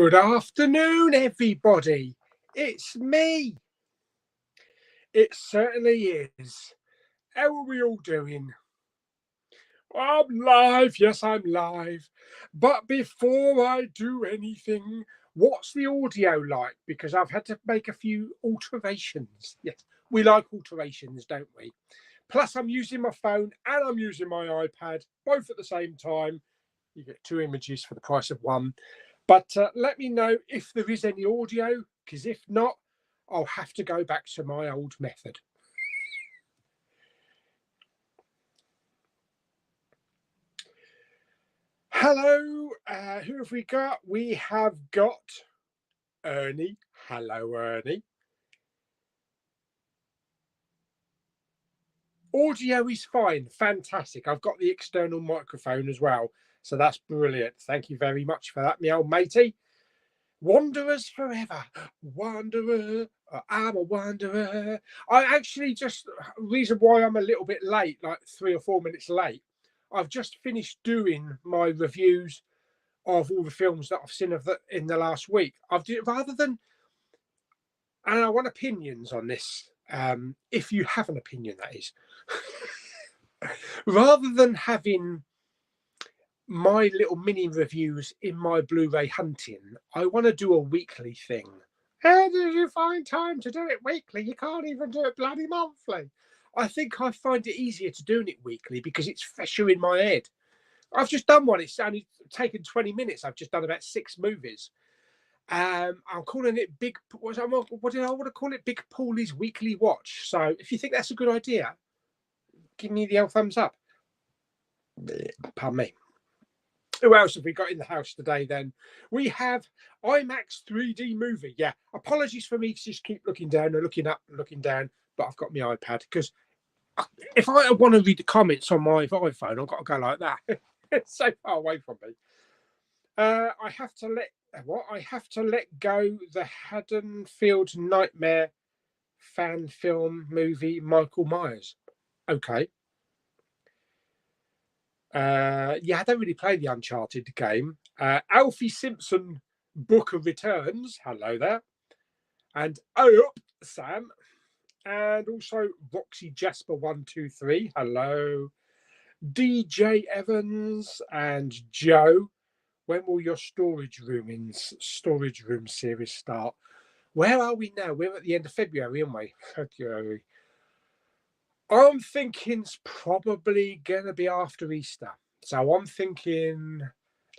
Good afternoon, everybody. It's me. It certainly is. How are we all doing? I'm live. Yes, I'm live. But before I do anything, what's the audio like? Because I've had to make a few alterations. Yes, we like alterations, don't we? Plus, I'm using my phone and I'm using my iPad, both at the same time. You get two images for the price of one. But let me know if there is any audio, because if not, I'll have to go back to my old method. Hello, who have we got? We have got Ernie. Hello, Ernie. Audio is fine. Fantastic. I've got the external microphone as well. So that's brilliant. Thank you very much for that, my old matey. Wanderers forever. Wanderer. I'm a wanderer. I actually reason why I'm a little bit late, like 3 or 4 minutes late. I've just finished doing my reviews of all the films that I've seen in the last week. Rather than, and I want opinions on this. If you have an opinion, that is. Rather than having my little mini reviews in my Blu-ray hunting, I want to do a weekly thing. How do you find time to do it weekly? You can't even do it bloody monthly. I think I find it easier to doing it weekly because it's fresher in my head. I've just done one. It's only taken 20 minutes. I've just done about 6 movies. I'm calling it what did I want to call it? Big Pauly's Weekly Watch. So if you think that's a good idea, give me the old thumbs up. Pardon me. Who else have we got in the house today then? We have IMAX 3D movie. Yeah, apologies for me to just keep looking down and looking up and looking down, but I've got my iPad because if I want to read the comments on my iPhone, I've got to go like that. It's so far away from me. I have to let go the Haddonfield Nightmare fan film movie Michael Myers. Okay. Yeah, I don't really play the Uncharted game. Alfie Simpson Book of Returns. Hello there. And Sam. And also Roxy Jasper 123. Hello. DJ Evans and Joe. When will your storage room series start? Where are we now? We're at the end of February, aren't we? February. I'm thinking it's probably going to be after Easter. So I'm thinking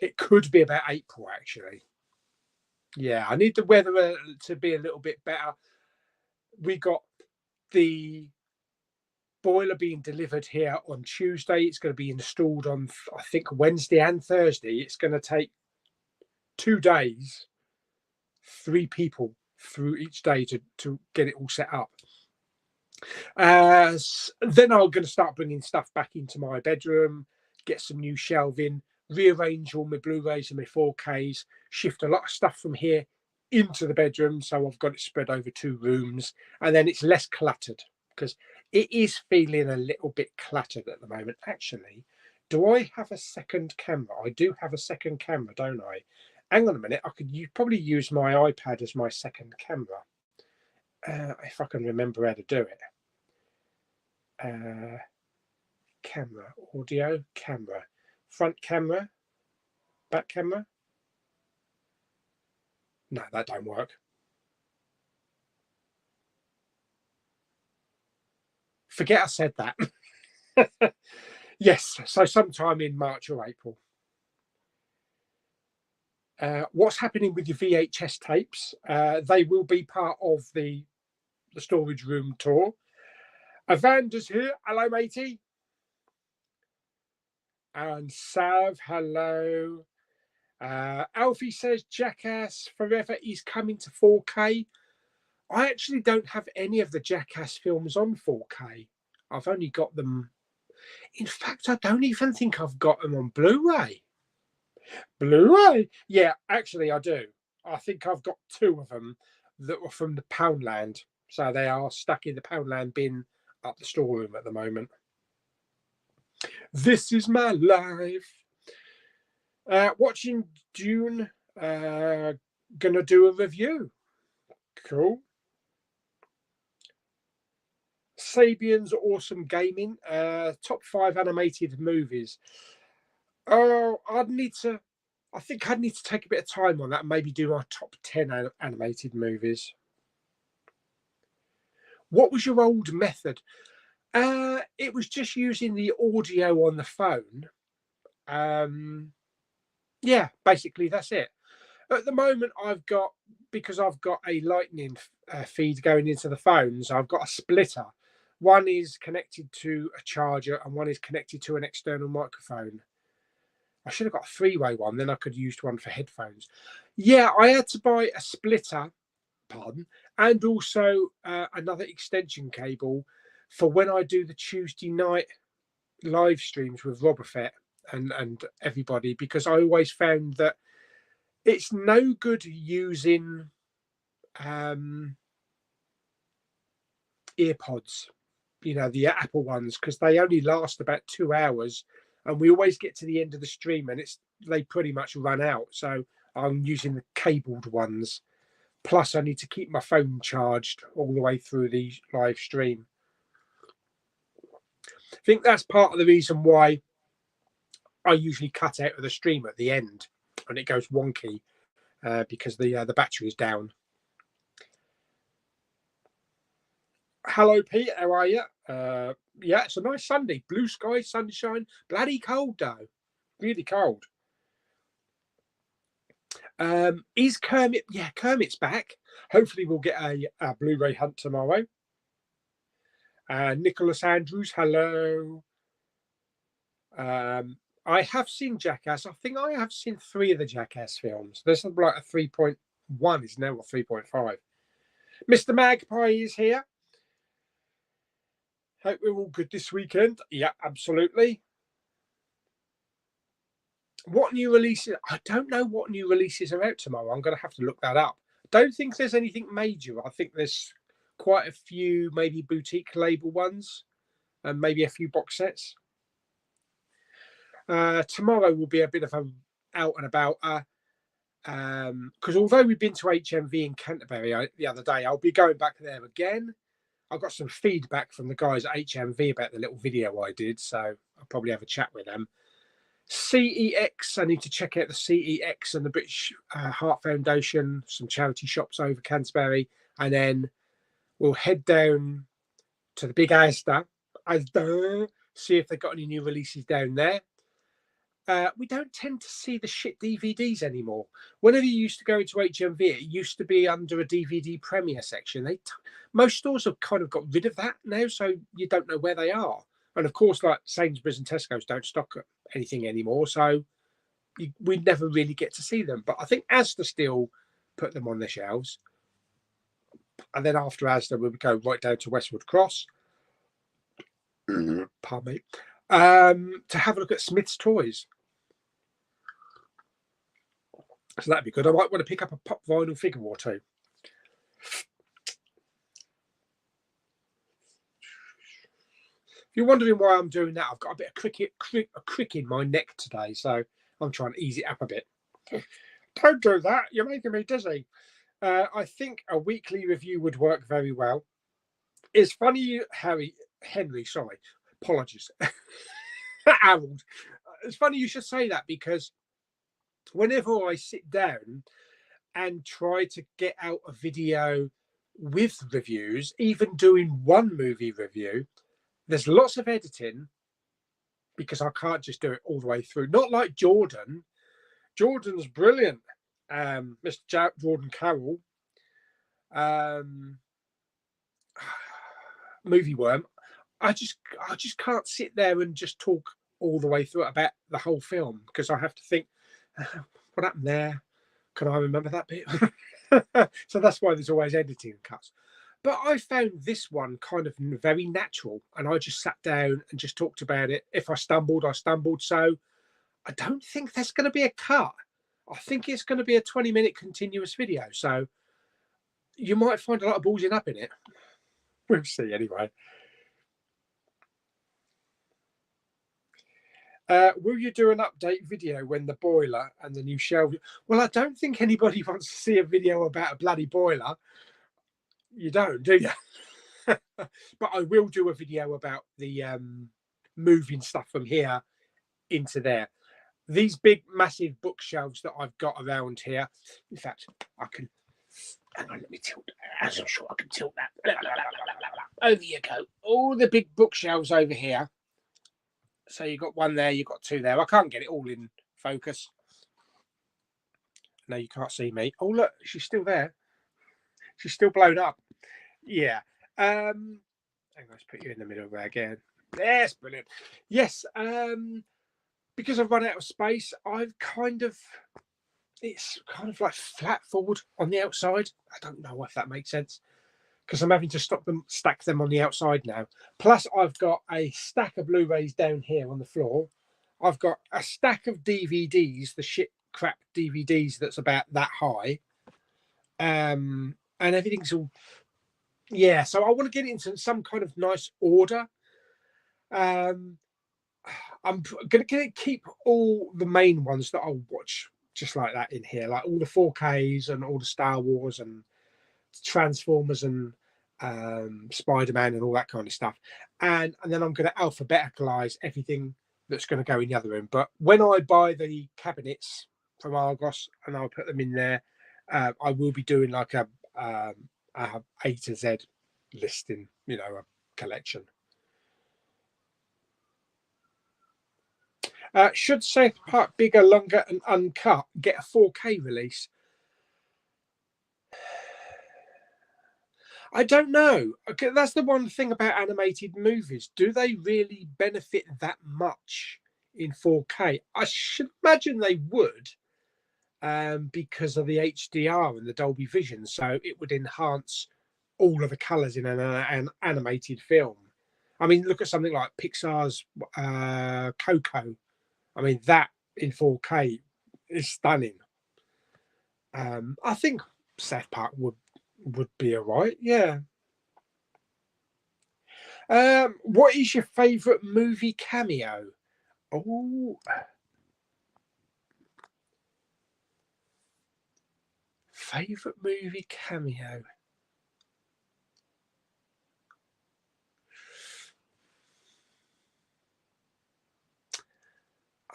it could be about April, actually. Yeah, I need the weather to be a little bit better. We got the boiler being delivered here on Tuesday. It's going to be installed on, I think, Wednesday and Thursday. It's going to take 2 days, 3 people through each day to get it all set up. Then I'm going to start bringing stuff back into my bedroom, get some new shelving, rearrange all my Blu-rays and my 4Ks, shift a lot of stuff from here into the bedroom, so I've got it spread over 2 rooms, and then it's less cluttered because it is feeling a little bit cluttered at the moment. Actually, do I have a second camera? I do have a second camera, don't I? Hang on a minute. I could probably use my iPad as my second camera. If I can remember how to do it. Camera, audio, camera, front camera, back camera. No, that don't work. Forget I said that. Yes, so sometime in March or April. What's happening with your VHS tapes? They will be part of the storage room tour. Avanda's here. Hello, matey. And Sav, hello. Alfie says Jackass Forever is coming to 4K. I actually don't have any of the Jackass films on 4K. I've only got them. In fact, I don't even think I've got them on Blu-ray. Blu-ray? Yeah, actually, I do. I think I've got 2 of them that were from the Poundland. So they are stuck in the Poundland bin at the storeroom at the moment. This is my life. Watching Dune. gonna do a review. Cool. Sabian's Awesome Gaming, top 5 animated movies. Oh, I think I'd need to take a bit of time on that and maybe do my top 10 animated movies. What was your old method? It was just using the audio on the phone. Yeah, basically that's it. At the moment, because I've got a lightning feed going into the phones, I've got a splitter. One is connected to a charger and one is connected to an external microphone. I should have got a 3-way one, then I could use one for headphones. Yeah, I had to buy a splitter, and also another extension cable for when I do the Tuesday night live streams with Robert and everybody, because I always found that it's no good using earpods, the Apple ones, because they only last about 2 hours, and we always get to the end of the stream and they pretty much run out. So I'm using the cabled ones. Plus, I need to keep my phone charged all the way through the live stream. I think that's part of the reason why I usually cut out of the stream at the end and it goes wonky, because the battery is down. Hello, Pete. How are you? Yeah, it's a nice Sunday. Blue sky, sunshine. Bloody cold, though. Really cold. Is Kermit? Yeah, Kermit's back. Hopefully, we'll get a Blu-ray hunt tomorrow. Nicholas Andrews, hello. I have seen Jackass. I think I have seen 3 of the Jackass films. There's like a 3.1 is now, or 3.5. Mr. Magpie is here. Hope we're all good this weekend. Yeah, absolutely. What new releases? I don't know what new releases are out tomorrow. I'm going to have to look that up. Don't think there's anything major. I think there's quite a few maybe boutique label ones and maybe a few box sets. Tomorrow will be a bit of a out and about, because although we've been to HMV in Canterbury the other day, I'll be going back there again. I got some feedback from the guys at HMV about the little video I did, so I'll probably have a chat with them. CEX, I need to check out the CEX and the British Heart Foundation, some charity shops over Canterbury, and then we'll head down to the big Asda, see if they've got any new releases down there. We don't tend to see the shit DVDs anymore. Whenever you used to go into HMV, it used to be under a DVD premiere section. Most stores have kind of got rid of that now, so you don't know where they are. And of course, like Sainsbury's and Tesco's don't stock anything anymore, so we never really get to see them. But I think Asda still put them on their shelves. And then after Asda, we would go right down to Westwood Cross. Pardon me. To have a look at Smith's Toys. So that'd be good. I might want to pick up a pop vinyl figure or two. If you're wondering why I'm doing that, I've got a bit of crick in my neck today, so I'm trying to ease it up a bit. Don't do that. You're making me dizzy. I think a weekly review would work very well. It's funny, Henry, sorry, apologies. Harold. It's funny you should say that, because whenever I sit down and try to get out a video with reviews, even doing one movie review, there's lots of editing because I can't just do it all the way through. Not like Jordan. Jordan's brilliant. Mr. Jordan Carroll. Movie Worm. I just can't sit there and just talk all the way through about the whole film, because I have to think, what happened there? Can I remember that bit? So that's why there's always editing cuts. But I found this one kind of very natural, and I just sat down and just talked about it. If I stumbled, I stumbled. So I don't think there's going to be a cut. I think it's going to be a 20-minute continuous video. So you might find a lot of ballsing up in it. We'll see anyway. Will you do an update video when the boiler and the new shelf? Well, I don't think anybody wants to see a video about a bloody boiler. You don't, do you? But I will do a video about the moving stuff from here into there. These big, massive bookshelves that I've got around here. In fact, I can. Hang on, let me tilt. As I'm sure I can tilt that. Over you go. All the big bookshelves over here. So you've got one there, you've got two there. I can't get it all in focus. No, you can't see me. Oh, look, she's still there. She's still blown up. Yeah. Hang on, let's put you in the middle there again. Yes, brilliant. Yes. Because I've run out of space, it's kind of like flat forward on the outside. I don't know if that makes sense, because I'm having to stack them on the outside now. Plus, I've got a stack of Blu-rays down here on the floor. I've got a stack of DVDs, the shit crap DVDs that's about that high. And everything's all... Yeah, so I want to get it into some kind of nice order. I'm going to keep all the main ones that I'll watch just like that in here, like all the 4Ks and all the Star Wars and Transformers and Spider-Man and all that kind of stuff. And then I'm going to alphabetalize everything that's going to go in the other room. But when I buy the cabinets from Argos and I'll put them in there, I will be doing like a A to Z listing, you know, a collection. Should South Park bigger, longer and uncut get a 4K release? I don't know. Okay, that's the one thing about animated movies. Do they really benefit that much in 4K? I should imagine they would, because of the HDR and the Dolby Vision. So it would enhance all of the colours in an animated film. I mean, look at something like Pixar's Coco. I mean, that in 4K is stunning. I think South Park would be all right. Yeah. What is your favourite movie cameo? Oh, favourite movie cameo.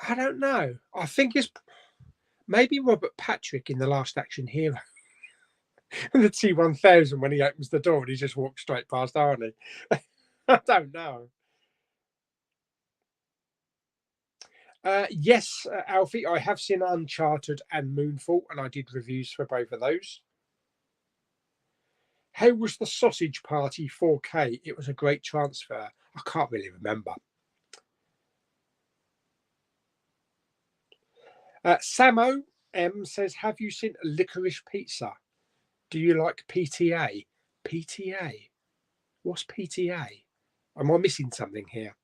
I don't know. I think it's maybe Robert Patrick in The Last Action Hero. The T-1000 when he opens the door and he just walks straight past Arnie. I don't know. Yes, Alfie, I have seen Uncharted and Moonfall, and I did reviews for both of those. How was the Sausage Party 4K? It was a great transfer. I can't really remember. Samo M says, have you seen Licorice Pizza? Do you like PTA? PTA? What's PTA? Am I missing something here?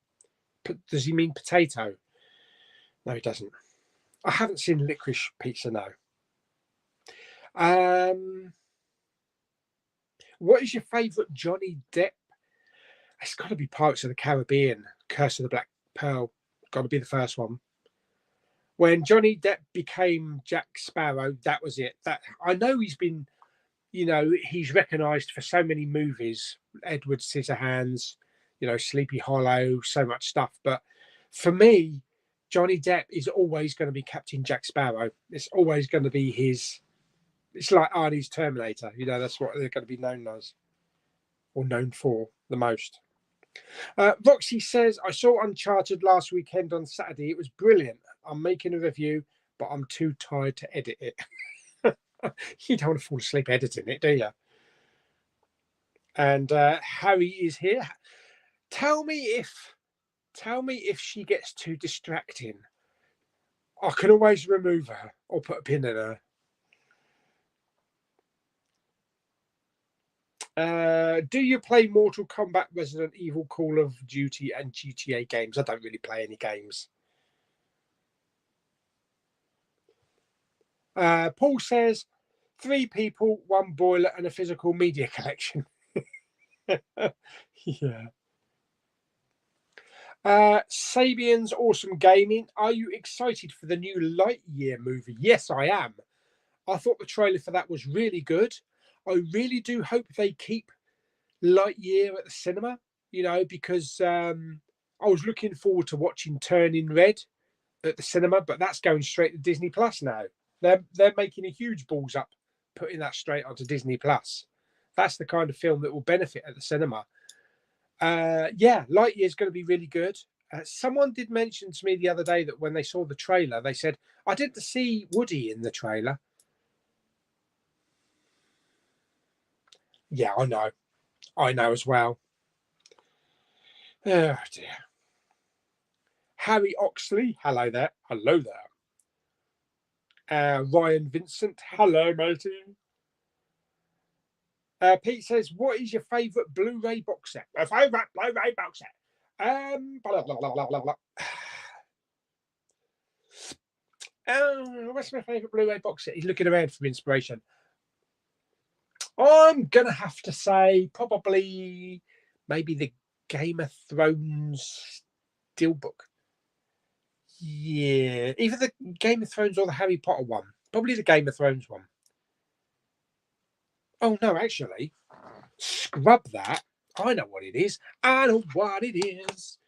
Does he mean potato? No, he doesn't. I haven't seen Licorice Pizza, no. What is your favourite Johnny Depp? It's got to be Pirates of the Caribbean, Curse of the Black Pearl. Got to be the first one. When Johnny Depp became Jack Sparrow, that was it. That I know he's been, you know, he's recognised for so many movies, Edward Scissorhands, you know, Sleepy Hollow, so much stuff. But for me, Johnny Depp is always going to be Captain Jack Sparrow. It's always going to be his. It's like Arnie's Terminator. You know, that's what they're going to be known as, or known for the most. Roxy says, I saw Uncharted last weekend on Saturday. It was brilliant. I'm making a review, but I'm too tired to edit it. You don't want to fall asleep editing it, do you? And Harry is here. Tell me if she gets too distracting. I can always remove her or put a pin in her. Do you play Mortal Kombat, Resident Evil, Call of Duty and GTA games? I don't really play any games. Paul says 3 people, 1 boiler and a physical media collection. Yeah. Sabian's Awesome Gaming. Are you excited for the new Lightyear movie? Yes, I am. I thought the trailer for that was really good. I really do hope they keep Lightyear at the cinema, because I was looking forward to watching Turning Red at the cinema, but that's going straight to Disney Plus now. They're making a huge balls up putting that straight onto Disney Plus. That's the kind of film that will benefit at the cinema. Lightyear is going to be really good. Someone did mention to me the other day that when they saw the trailer, they said, I didn't see Woody in the trailer. Yeah, I know. I know as well. Oh, dear. Harry Oxley, hello there. Hello there. Ryan Vincent, hello, matey. Pete says, what is your favourite Blu-ray box set? My favourite Blu-ray box set? Blah, blah, blah, blah, blah. What's my favourite Blu-ray box set? He's looking around for inspiration. I'm going to have to say probably maybe the Game of Thrones Steelbook. Yeah, either the Game of Thrones or the Harry Potter one. Probably the Game of Thrones one. Oh, no, actually, scrub that. I know what it is. I know what it is.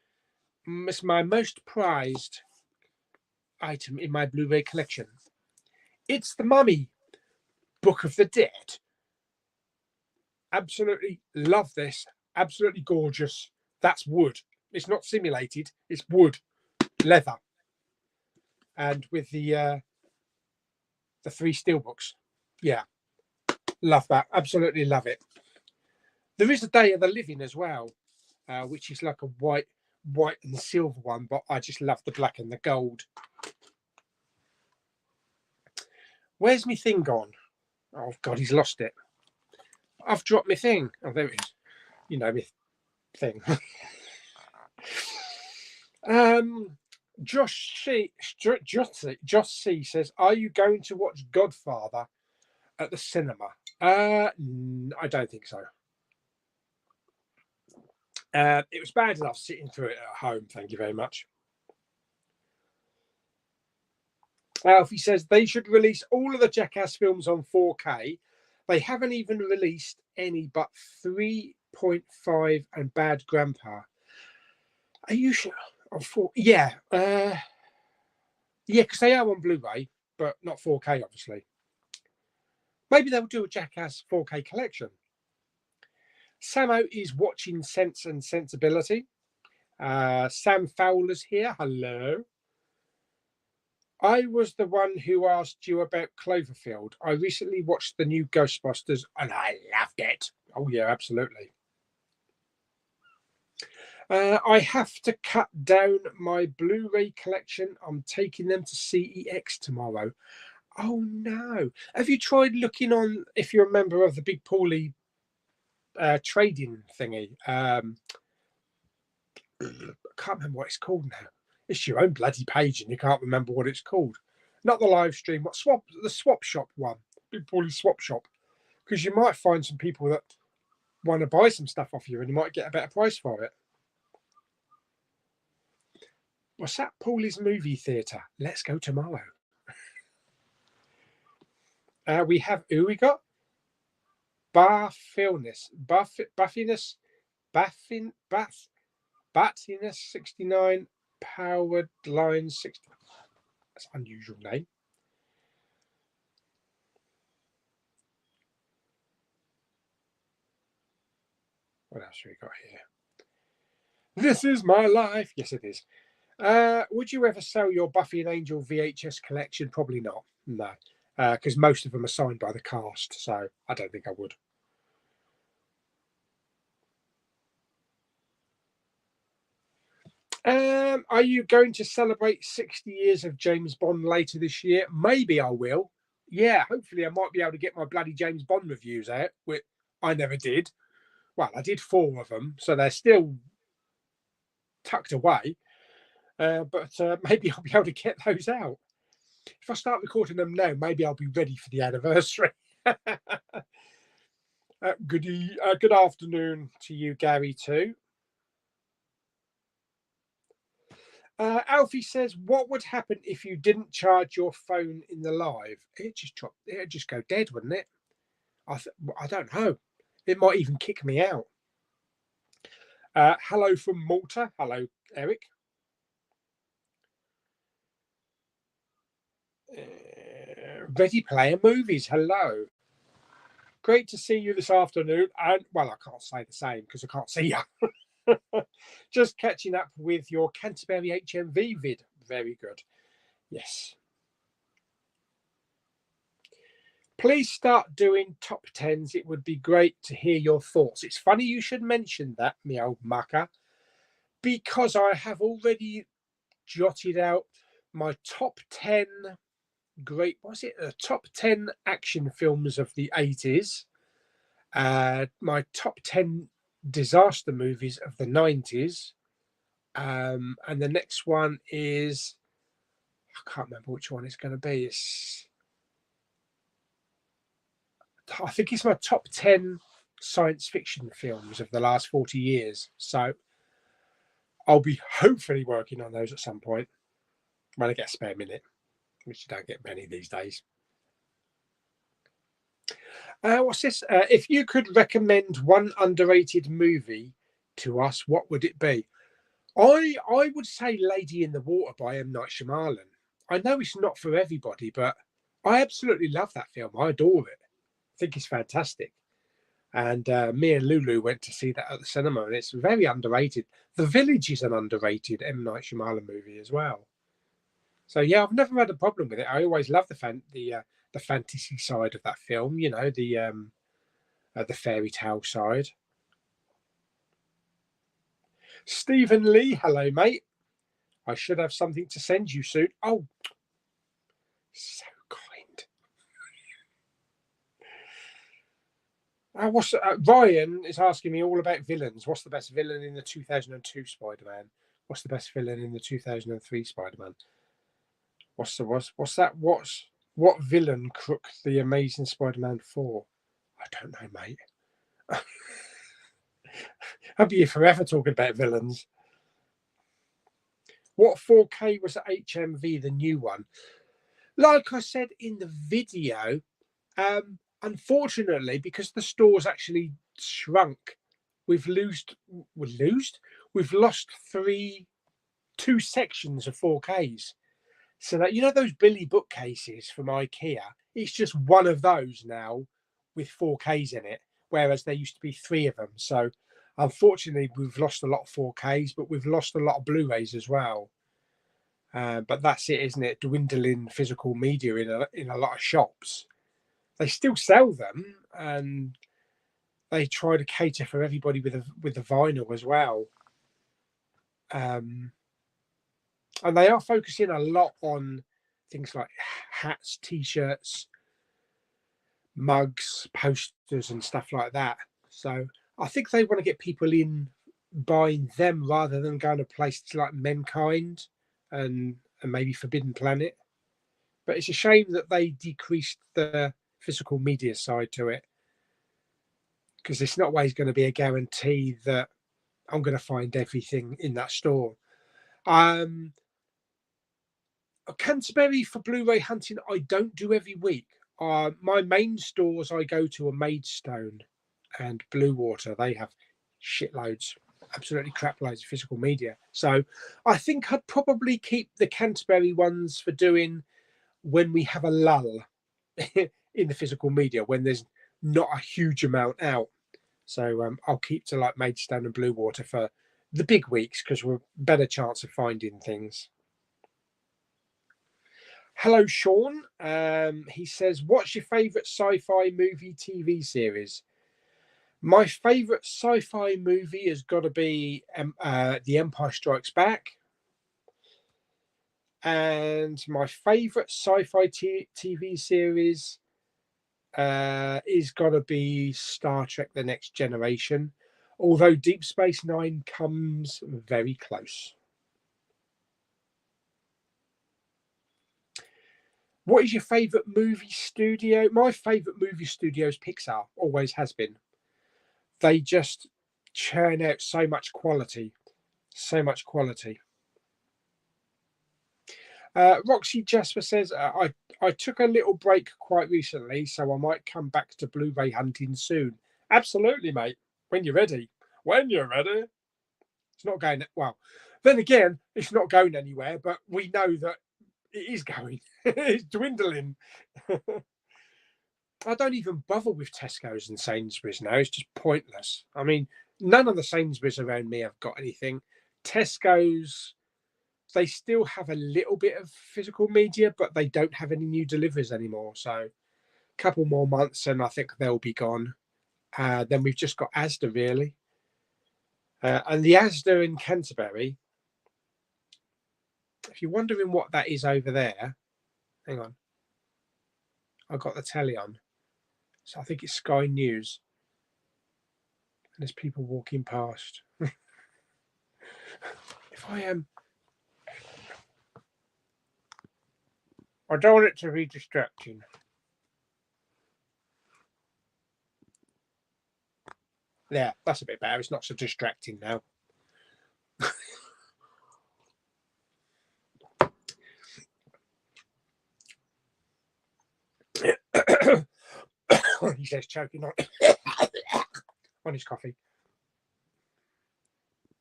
It's my most prized item in my Blu-ray collection. It's the Mummy Book of the Dead. Absolutely love this. Absolutely gorgeous. That's wood. It's not simulated. It's wood, leather, and with the 3 steelbooks. Yeah, love that. Absolutely love it. There is a Day of the Living as well, which is like a white and silver one, but I just love the black and the gold. Where's my thing gone? Oh God, he's lost it. I've dropped my thing. Oh, there it is. My thing. Josh C says, are you going to watch Godfather at the cinema? I don't think so. It was bad enough sitting through it at home. Thank you very much. Alfie says they should release all of the Jackass films on 4K. They haven't even released any but 3.5 and Bad Grandpa. Are you sure? Yeah. Yeah, because they are on Blu-ray, but not 4K, obviously. Maybe they'll do a Jackass 4K collection. Samo is watching Sense and Sensibility. Sam Fowler's here. Hello. I was the one who asked you about Cloverfield. I recently watched the new Ghostbusters and I loved it. Oh, yeah, absolutely. I have to cut down my Blu-ray collection. I'm taking them to CEX tomorrow. Oh, no. Have you tried looking on, if you're a member of the big Pauly trading thingy? I can't remember what it's called now. It's your own bloody page and you can't remember what it's called. Not the live stream, the swap shop one, Big Pauly swap shop. Because you might find some people that want to buy some stuff off you and you might get a better price for it. What's that? Pauly's movie theatre. Let's go tomorrow. We have, who we got? Buffiness 69, Powered Line 60. That's an unusual name. What else have we got here? This is my life. Yes, it is. Would you ever sell your Buffy and Angel VHS collection? Probably not. No, because most of them are signed by the cast, so I don't think I would. Are you going to celebrate 60 years of James Bond later this year? Maybe I will. Yeah, hopefully I might be able to get my bloody James Bond reviews out, which I never did. Well, I did 4 of them, so they're still tucked away. But maybe I'll be able to get those out. If I start recording them now, maybe I'll be ready for the anniversary. Good afternoon to you, Gary, too. Alfie says, what would happen if you didn't charge your phone in the live? It'd just go dead, wouldn't it? I don't know. It might even kick me out. Hello from Malta. Hello, Eric. Ready Player Movies. Hello. Great to see you this afternoon. And, well, I can't say the same because I can't see you. Just catching up with your Canterbury HMV vid. Very good. Yes. Please start doing top 10s. It would be great to hear your thoughts. It's funny you should mention that, me old mucker, because I have already jotted out my top 10 top 10 action films of the 80s, my top 10 disaster movies of the 90s, and the next one is, I can't remember which one it's going to be. I think it's my top 10 science fiction films of the last 40 years. So I'll be hopefully working on those at some point when I get a spare minute, which you don't get many these days. What's this? If you could recommend one underrated movie to us, what would it be? I would say Lady in the Water by M. Night Shyamalan. I know it's not for everybody, but I absolutely love that film. I adore it. I think it's fantastic. And me and Lulu went to see that at the cinema, and it's very underrated. The Village is an underrated M. Night Shyamalan movie as well. So yeah, I've never had a problem with it. I always love the fantasy side of that film. You know, the fairy tale side. Stephen Lee, hello mate. I should have something to send you soon. Oh, so kind. Ryan is asking me all about villains. What's the best villain in the 2002 Spider-Man? What's the best villain in the 2003 Spider-Man? What villain crooked the Amazing Spider-Man 4? I don't know, mate. I'll be here forever talking about villains. What 4K was at HMV, the new one? Like I said in the video, unfortunately, because the store's actually shrunk, we've lost two sections of 4Ks. So that, you know, those Billy bookcases from IKEA, it's just one of those now with 4Ks in it, whereas there used to be 3 of them. So unfortunately, we've lost a lot of 4Ks, but we've lost a lot of Blu-rays as well. But that's it, isn't it? Dwindling physical media in a lot of shops. They still sell them, and they try to cater for everybody with the vinyl as well. And they are focusing a lot on things like hats, T-shirts, mugs, posters, and stuff like that. So I think they want to get people in buying them rather than going to places like Mankind and maybe Forbidden Planet. But it's a shame that they decreased the physical media side to it, because it's not always going to be a guarantee that I'm going to find everything in that store. Canterbury for Blu-ray hunting, I don't do every week. My main stores I go to are Maidstone and Blue Water. They have shitloads, absolutely crap loads of physical media. So I think I'd probably keep the Canterbury ones for doing when we have a lull in the physical media, when there's not a huge amount out. So I'll keep to like Maidstone and Blue Water for the big weeks, because we're a better chance of finding things. Hello, Sean. He says, what's your favourite sci-fi movie TV series? My favourite sci-fi movie has got to be The Empire Strikes Back. And my favourite sci-fi TV series is got to be Star Trek The Next Generation, although Deep Space Nine comes very close. What is your favourite movie studio? My favourite movie studio is Pixar, always has been. They just churn out so much quality, so much quality. Roxy Jasper says, I took a little break quite recently, so I might come back to Blu-ray hunting soon. Absolutely, mate. When you're ready. When you're ready. It's not going... Well, then again, it's not going anywhere, but we know that it is going. It's dwindling. I don't even bother with Tesco's and Sainsbury's now. It's just pointless. I mean, none of the Sainsbury's around me have got anything. Tesco's... They still have a little bit of physical media, but they don't have any new deliveries anymore. So a couple more months and I think they'll be gone. Then we've just got Asda, really. And the Asda in Canterbury, if you're wondering what that is over there, hang on. I've got the telly on. So I think it's Sky News. And there's people walking past. If I am... I don't want it to be distracting. There, that's a bit better. It's not so distracting now. He says, choking on his coffee.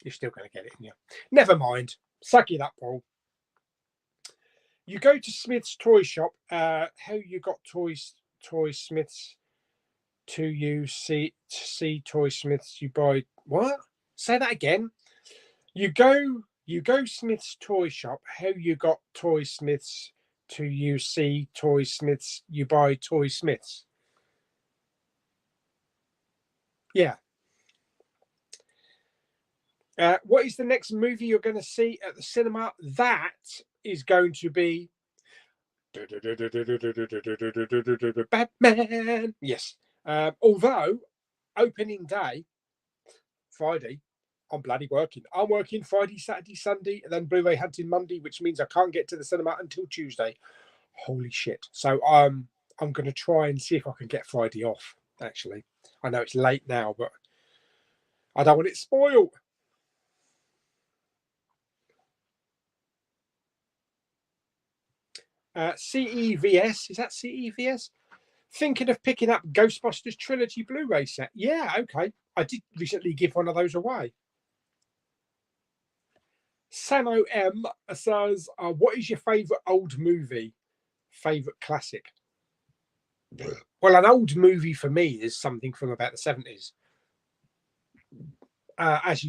You're still going to get it in you. Never mind. Suck it up, Paul. You go to Smith's toy shop. How you got Toy Smiths to you see Toy Smiths? You buy what? Say that again. You go Smith's toy shop. How you got Toy Smiths to you see Toy Smiths? You buy Toy Smiths. Yeah. What is the next movie you're going to see at the cinema? That is going to be Batman. Yes. Although opening day, Friday, I'm bloody working. I'm working Friday, Saturday, Sunday, and then Blu-ray hunting Monday, which means I can't get to the cinema until Tuesday. Holy shit. So I'm going to try and see if I can get Friday off, actually. I know it's late now, but I don't want it spoiled. CEVS, is that CEVS? Thinking of picking up Ghostbusters Trilogy Blu-ray set. Yeah, okay. I did recently give one of those away. Samo M says, what is your favourite old movie? Favourite classic? Well, an old movie for me is something from about the 70s. As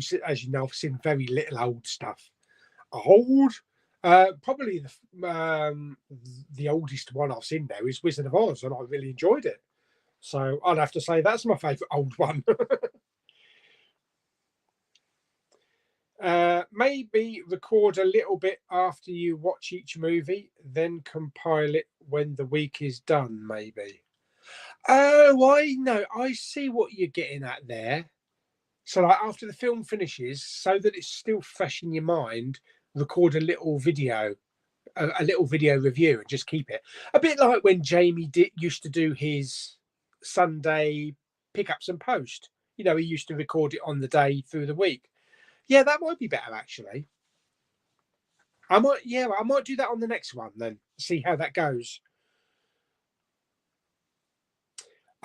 you know, I've seen very little old stuff. Old? Probably the oldest one I've seen there is Wizard of Oz, and I really enjoyed it. So I'd have to say that's my favourite old one. Maybe record a little bit after you watch each movie, then compile it when the week is done, maybe. Oh, I know. I see what you're getting at there. So like after the film finishes, so that it's still fresh in your mind, record a little video review and just keep it. A bit like when Jamie used to do his Sunday pickups and post. You know, he used to record it on the day through the week. Yeah, that might be better actually. I might do that on the next one then. See how that goes.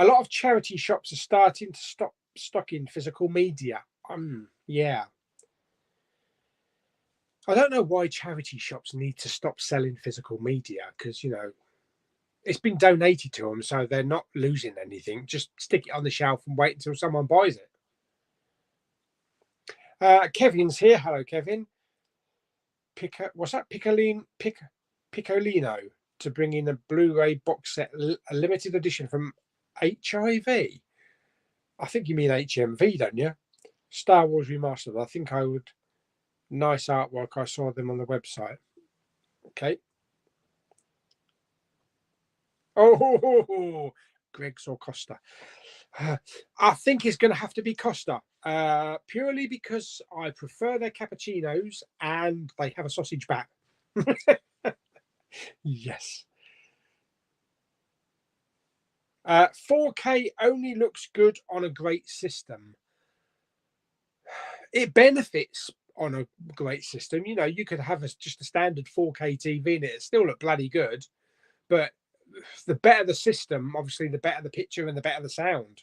A lot of charity shops are starting to stop stocking physical media. Yeah. I don't know why charity shops need to stop selling physical media because, you know, it's been donated to them, so they're not losing anything. Just stick it on the shelf and wait until someone buys it. Kevin's here. Hello, Kevin. What's that? Piccolino to bring in a Blu-ray box set, a limited edition from HIV. I think you mean HMV, don't you? Star Wars Remastered. I think I would. Nice artwork. I saw them on the website. Okay. Oh, Greg's or Costa. I think it's going to have to be Costa, purely because I prefer their cappuccinos and they have a sausage back. Yes. 4K only looks good on a great system. It benefits on a great system. You know, you could have just a standard 4K TV and it still look bloody good. But the better the system, obviously, the better the picture and the better the sound.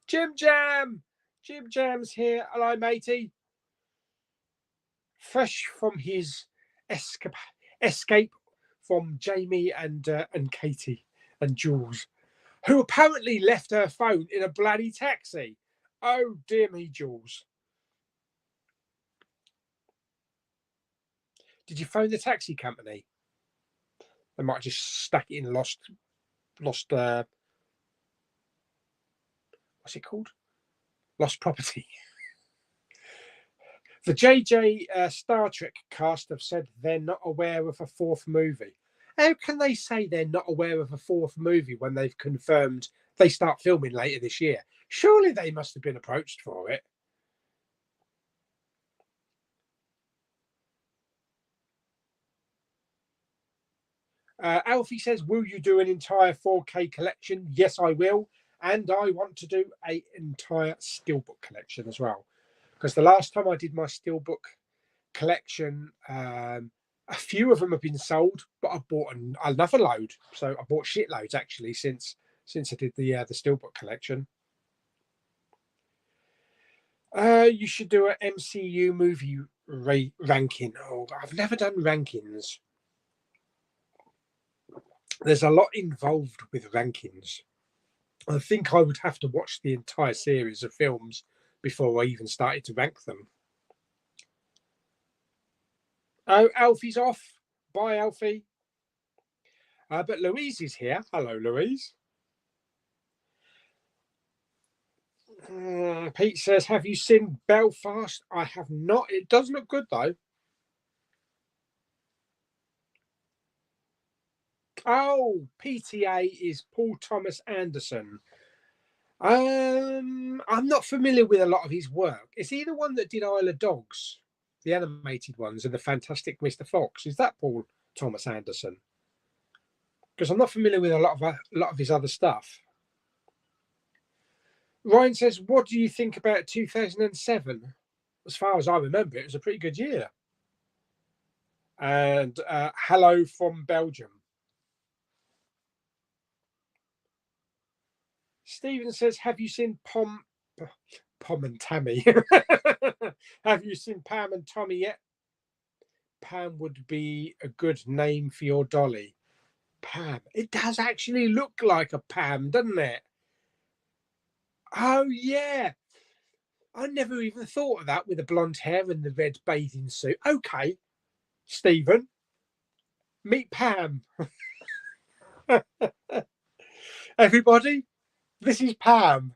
Jim Jam's here. Hello, matey. Fresh from his escape from Jamie and Katie and Jules, who apparently left her phone in a bloody taxi. Oh dear me, Jules. Did you phone the taxi company? They might just stuck it in lost. What's it called? Lost property. The JJ Star Trek cast have said they're not aware of a fourth movie. How can they say they're not aware of a fourth movie when they've confirmed they start filming later this year? Surely they must have been approached for it. Alfie says, will you do an entire 4K collection? Yes, I will. And I want to do an entire steelbook collection as well. Because the last time I did my steelbook collection, a few of them have been sold, but I bought another load. So I bought shitloads actually since I did the steelbook collection. You should do an MCU movie ranking. Oh, I've never done rankings. There's a lot involved with rankings. I think I would have to watch the entire series of films before I even started to rank them. Oh, Alfie's off. Bye, Alfie. But Louise is here. Hello, Louise. Pete says, have you seen Belfast? I have not. It does look good, though. Oh, PTA is Paul Thomas Anderson. I'm not familiar with a lot of his work. Is he the one that did Isle of Dogs, the animated ones, and the Fantastic Mr. Fox? Is that Paul Thomas Anderson? Because I'm not familiar with a lot of his other stuff. Ryan says, what do you think about 2007? As far as I remember, it was a pretty good year. And hello from Belgium. Stephen says, have you seen Pom and Tammy? Have you seen Pam and Tommy yet? Pam would be a good name for your dolly. Pam. It does actually look like a Pam, doesn't it? Oh, yeah. I never even thought of that with the blonde hair and the red bathing suit. Okay, Stephen. Meet Pam. Everybody, this is Pam.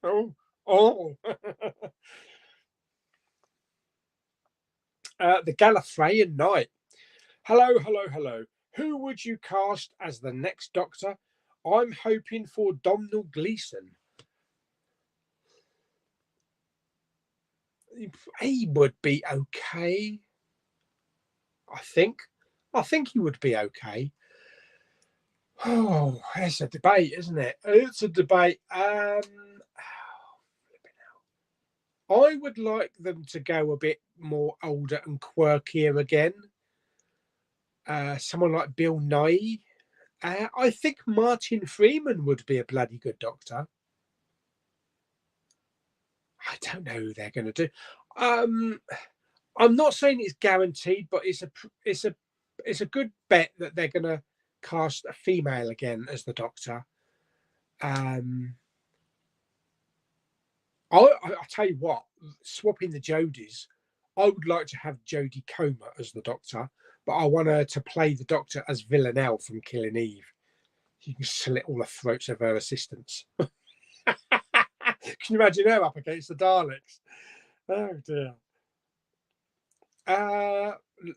Oh. The Gallifreyan Night. Hello. Who would you cast as the next Doctor? I'm hoping for Domhnall Gleeson. He would be okay. I think he would be okay. Oh, it's a debate, isn't it? It's a debate. I would like them to go a bit more older and quirkier again. Someone like Bill Nighy. I think Martin Freeman would be a bloody good Doctor. I don't know who they're going to do. I'm not saying it's guaranteed, but it's a good bet that they're going to cast a female again as the Doctor. I'll tell you what, swapping the Jodies, I would like to have Jodie Comer as the Doctor, but I want her to play the Doctor as Villanelle from Killing Eve. You can slit all the throats of her assistants. Can you imagine her up against the Daleks? Oh dear.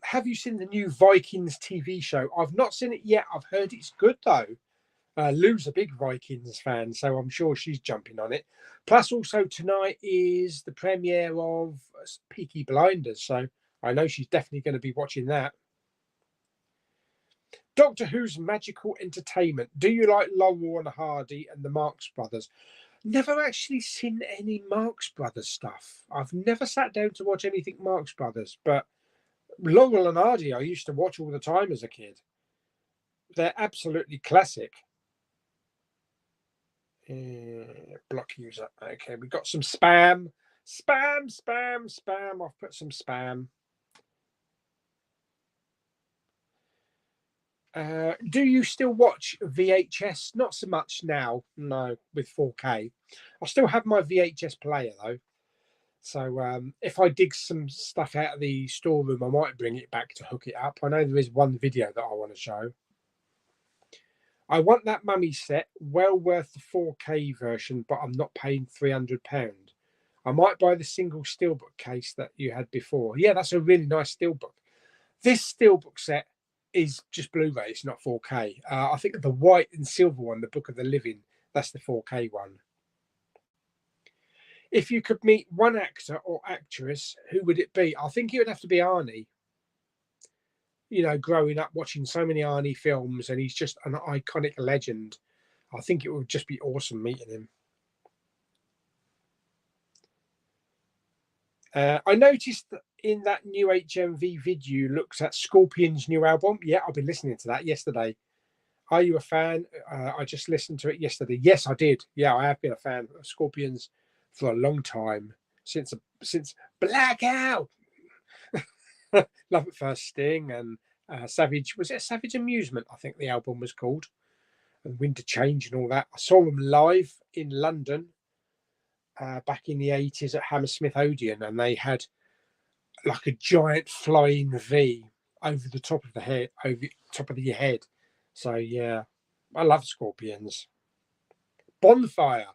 Have you seen the new Vikings TV show? I've not seen it yet. I've heard it's good though. Lou's a big Vikings fan, so I'm sure she's jumping on it. Plus, also tonight is the premiere of Peaky Blinders, so I know she's definitely going to be watching that. Doctor Who's magical entertainment. Do you like Laurel and Hardy and the Marx Brothers? Never actually seen any Marx Brothers stuff. I've never sat down to watch anything Marx Brothers, but Laurel and Hardy I used to watch all the time as a kid. They're absolutely classic. Block user. Okay, we got some spam. Spam. I've put some spam. Do you still watch VHS? Not so much now, no, with 4K. I still have my VHS player though. So if I dig some stuff out of the storeroom, I might bring it back to hook it up. I know there is one video that I want to show. I want that mummy set, well worth the 4K version, but I'm not paying £300. I might buy the single steelbook case that you had before. Yeah, that's a really nice steelbook. This steelbook set is just Blu-ray. It's not 4K. I think the white and silver one, the Book of the Living, that's the 4K one. If you could meet one actor or actress, who would it be? I think it would have to be Arnie. You know, growing up watching so many Arnie films, and he's just an iconic legend. I think it would just be awesome meeting him. I noticed that in that new HMV video looks at Scorpion's new album. Yeah, I've been listening to that yesterday. Are you a fan? I just listened to it yesterday. Yes, I did. Yeah, I have been a fan of Scorpions for a long time, since Blackout. Love at First Sting and Savage. Was it Savage Amusement? I think the album was called. And Winter Change and all that. I saw them live in London back in the 80s at Hammersmith Odeon, and they had like a giant flying V over the top of the head, over the top of your head. So yeah, I love Scorpions. Bonfire,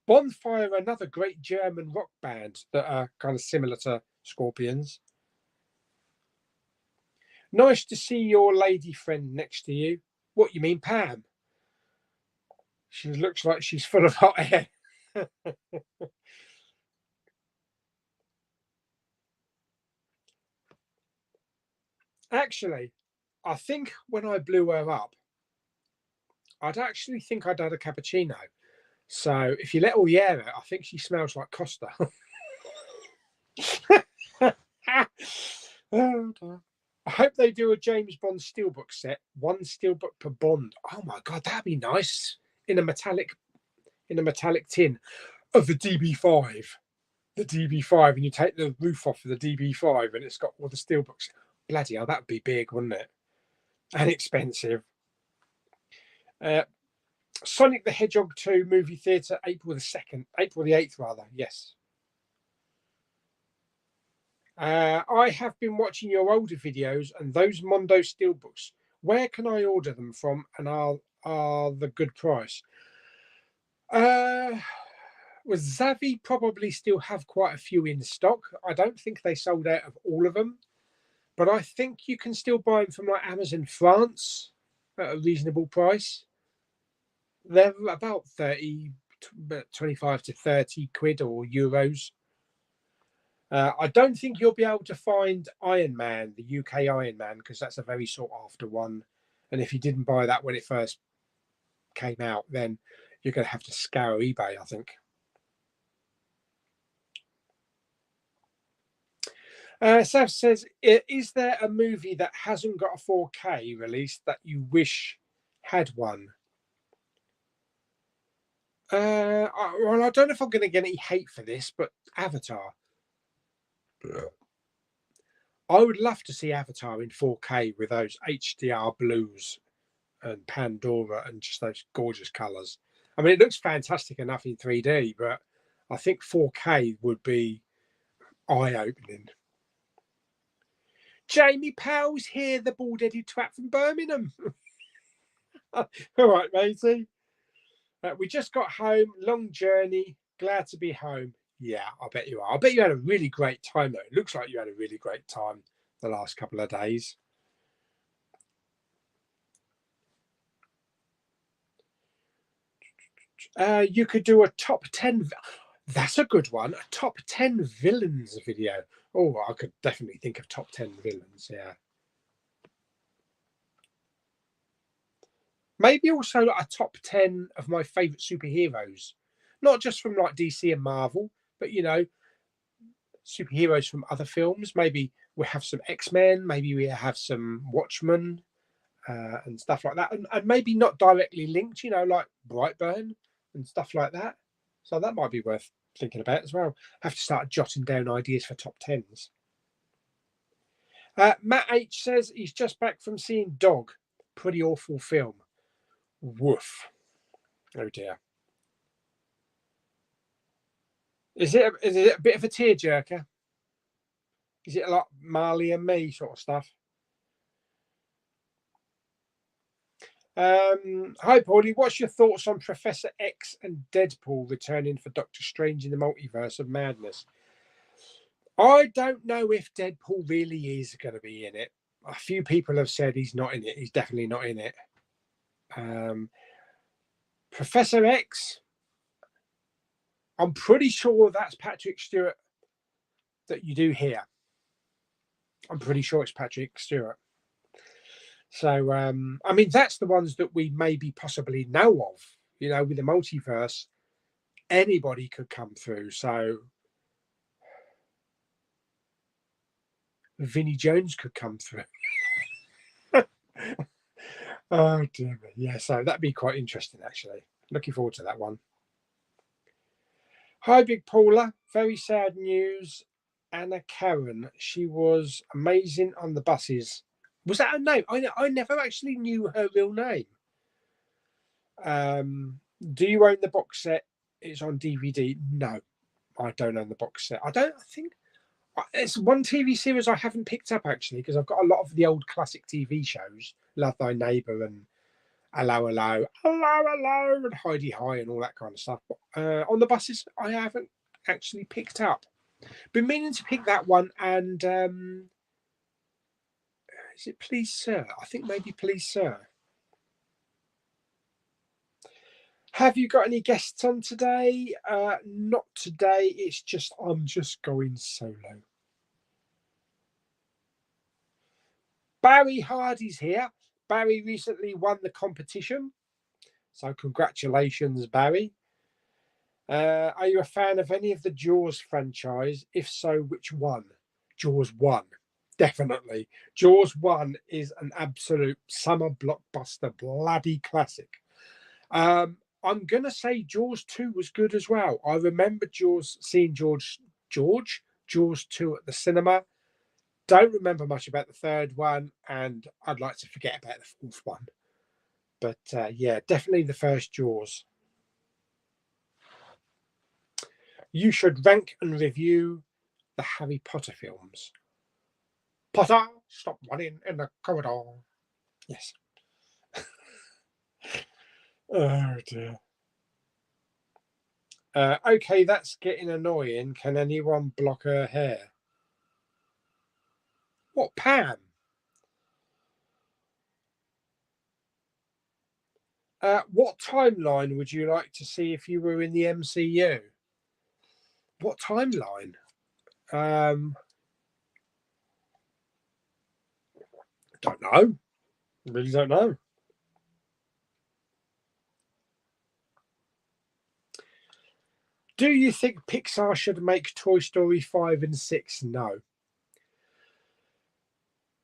another great German rock band that are kind of similar to Scorpions. Nice to see your lady friend next to you. What you mean, Pam? She looks like she's full of hot air. Actually, I think when I blew her up, I'd actually think I'd had a cappuccino. So if you let all the air out, I think she smells like Costa. Oh, I hope they do a James Bond steelbook set, one steelbook per Bond. Oh my god, that'd be nice in a metallic tin of the DB5. The DB5, and you take the roof off of the DB5, and it's got all the steelbooks. Bloody hell, that'd be big, wouldn't it? And expensive. Sonic the Hedgehog 2 movie theatre, April the 8th rather. Yes. I have been watching your older videos and those Mondo steelbooks. Where can I order them from, and are the good price? Well, Zavi probably still have quite a few in stock. I don't think they sold out of all of them, but I think you can still buy them from like Amazon France at a reasonable price. They're about 25 to 30 quid or euros. I don't think you'll be able to find Iron Man, the UK Iron Man, because that's a very sought after one. And if you didn't buy that when it first came out, then you're going to have to scour eBay, I think. Sav says, is there a movie that hasn't got a 4K release that you wish had one? Well, I don't know if I'm going to get any hate for this, but Avatar. I would love to see Avatar in 4K with those HDR blues and Pandora and just those gorgeous colours. I mean, it looks fantastic enough in 3D, but I think 4K would be eye-opening. Jamie Powell's here, the bald-headed twat from Birmingham. All right, matey. We just got home, long journey, glad to be home. Yeah, I bet you are. I bet you had a really great time, though. It looks like you had a really great time the last couple of days. You could do a top 10. That's a good one. A top 10 villains video. Oh, I could definitely think of top 10 villains. Yeah. Maybe also a top 10 of my favourite superheroes. not just from like DC and Marvel, but you know, superheroes from other films. Maybe we have some X-Men, maybe we have some Watchmen, and stuff like that, and maybe not directly linked, you know, like Brightburn and stuff like that. So that might be worth thinking about as well. Have to start jotting down ideas for top tens. Matt H says he's just back from seeing Dog. Pretty awful film. Woof. Oh dear. Is it a bit of a tearjerker? Is it a lot Marley and Me sort of stuff? Hi, Pauly. What's your thoughts on Professor X and Deadpool returning for Doctor Strange in the Multiverse of Madness? I don't know if Deadpool really is going to be in it. A few people have said he's not in it. He's definitely not in it. Professor X, I'm pretty sure that's Patrick Stewart that you do here. I'm pretty sure it's Patrick Stewart. So, I mean, that's the ones that we maybe possibly know of. You know, with the multiverse, anybody could come through. So, Vinnie Jones could come through. Oh, dear me. Yeah, so that'd be quite interesting, actually. Looking forward to that one. Hi, Big Paula. Very sad news. Anna Karen. She was amazing on the buses. Was that her name? I never actually knew her real name. Do you own the box set? It's on DVD. No, I don't own the box set. I think it's one TV series I haven't picked up actually, because I've got a lot of the old classic TV shows, Love Thy Neighbour and Hello, Hello, Hello, Hello, and Heidi High and all that kind of stuff. But on the buses, I haven't actually picked up. Been meaning to pick that one, and is it Please Sir? I think maybe Please Sir. Have you got any guests on today? Not today. It's just I'm just going solo. Barry Hardy's here. Barry recently won the competition, so congratulations, Barry. Are you a fan of any of the Jaws franchise? If so, which one? Jaws 1. Definitely. Jaws 1 is an absolute summer blockbuster, bloody classic. I'm going to say Jaws 2 was good as well. I remember seeing Jaws 2 at the cinema. Don't remember much about the third one, and I'd like to forget about the fourth one. But yeah, definitely the first Jaws. You should rank and review the Harry Potter films. Potter, stop running in the corridor. Yes. Oh dear. Okay, that's getting annoying. Can anyone block her hair? What, Pam? What timeline would you like to see if you were in the MCU? What timeline? Don't know. Really don't know. Do you think Pixar should make Toy Story 5 and 6? No.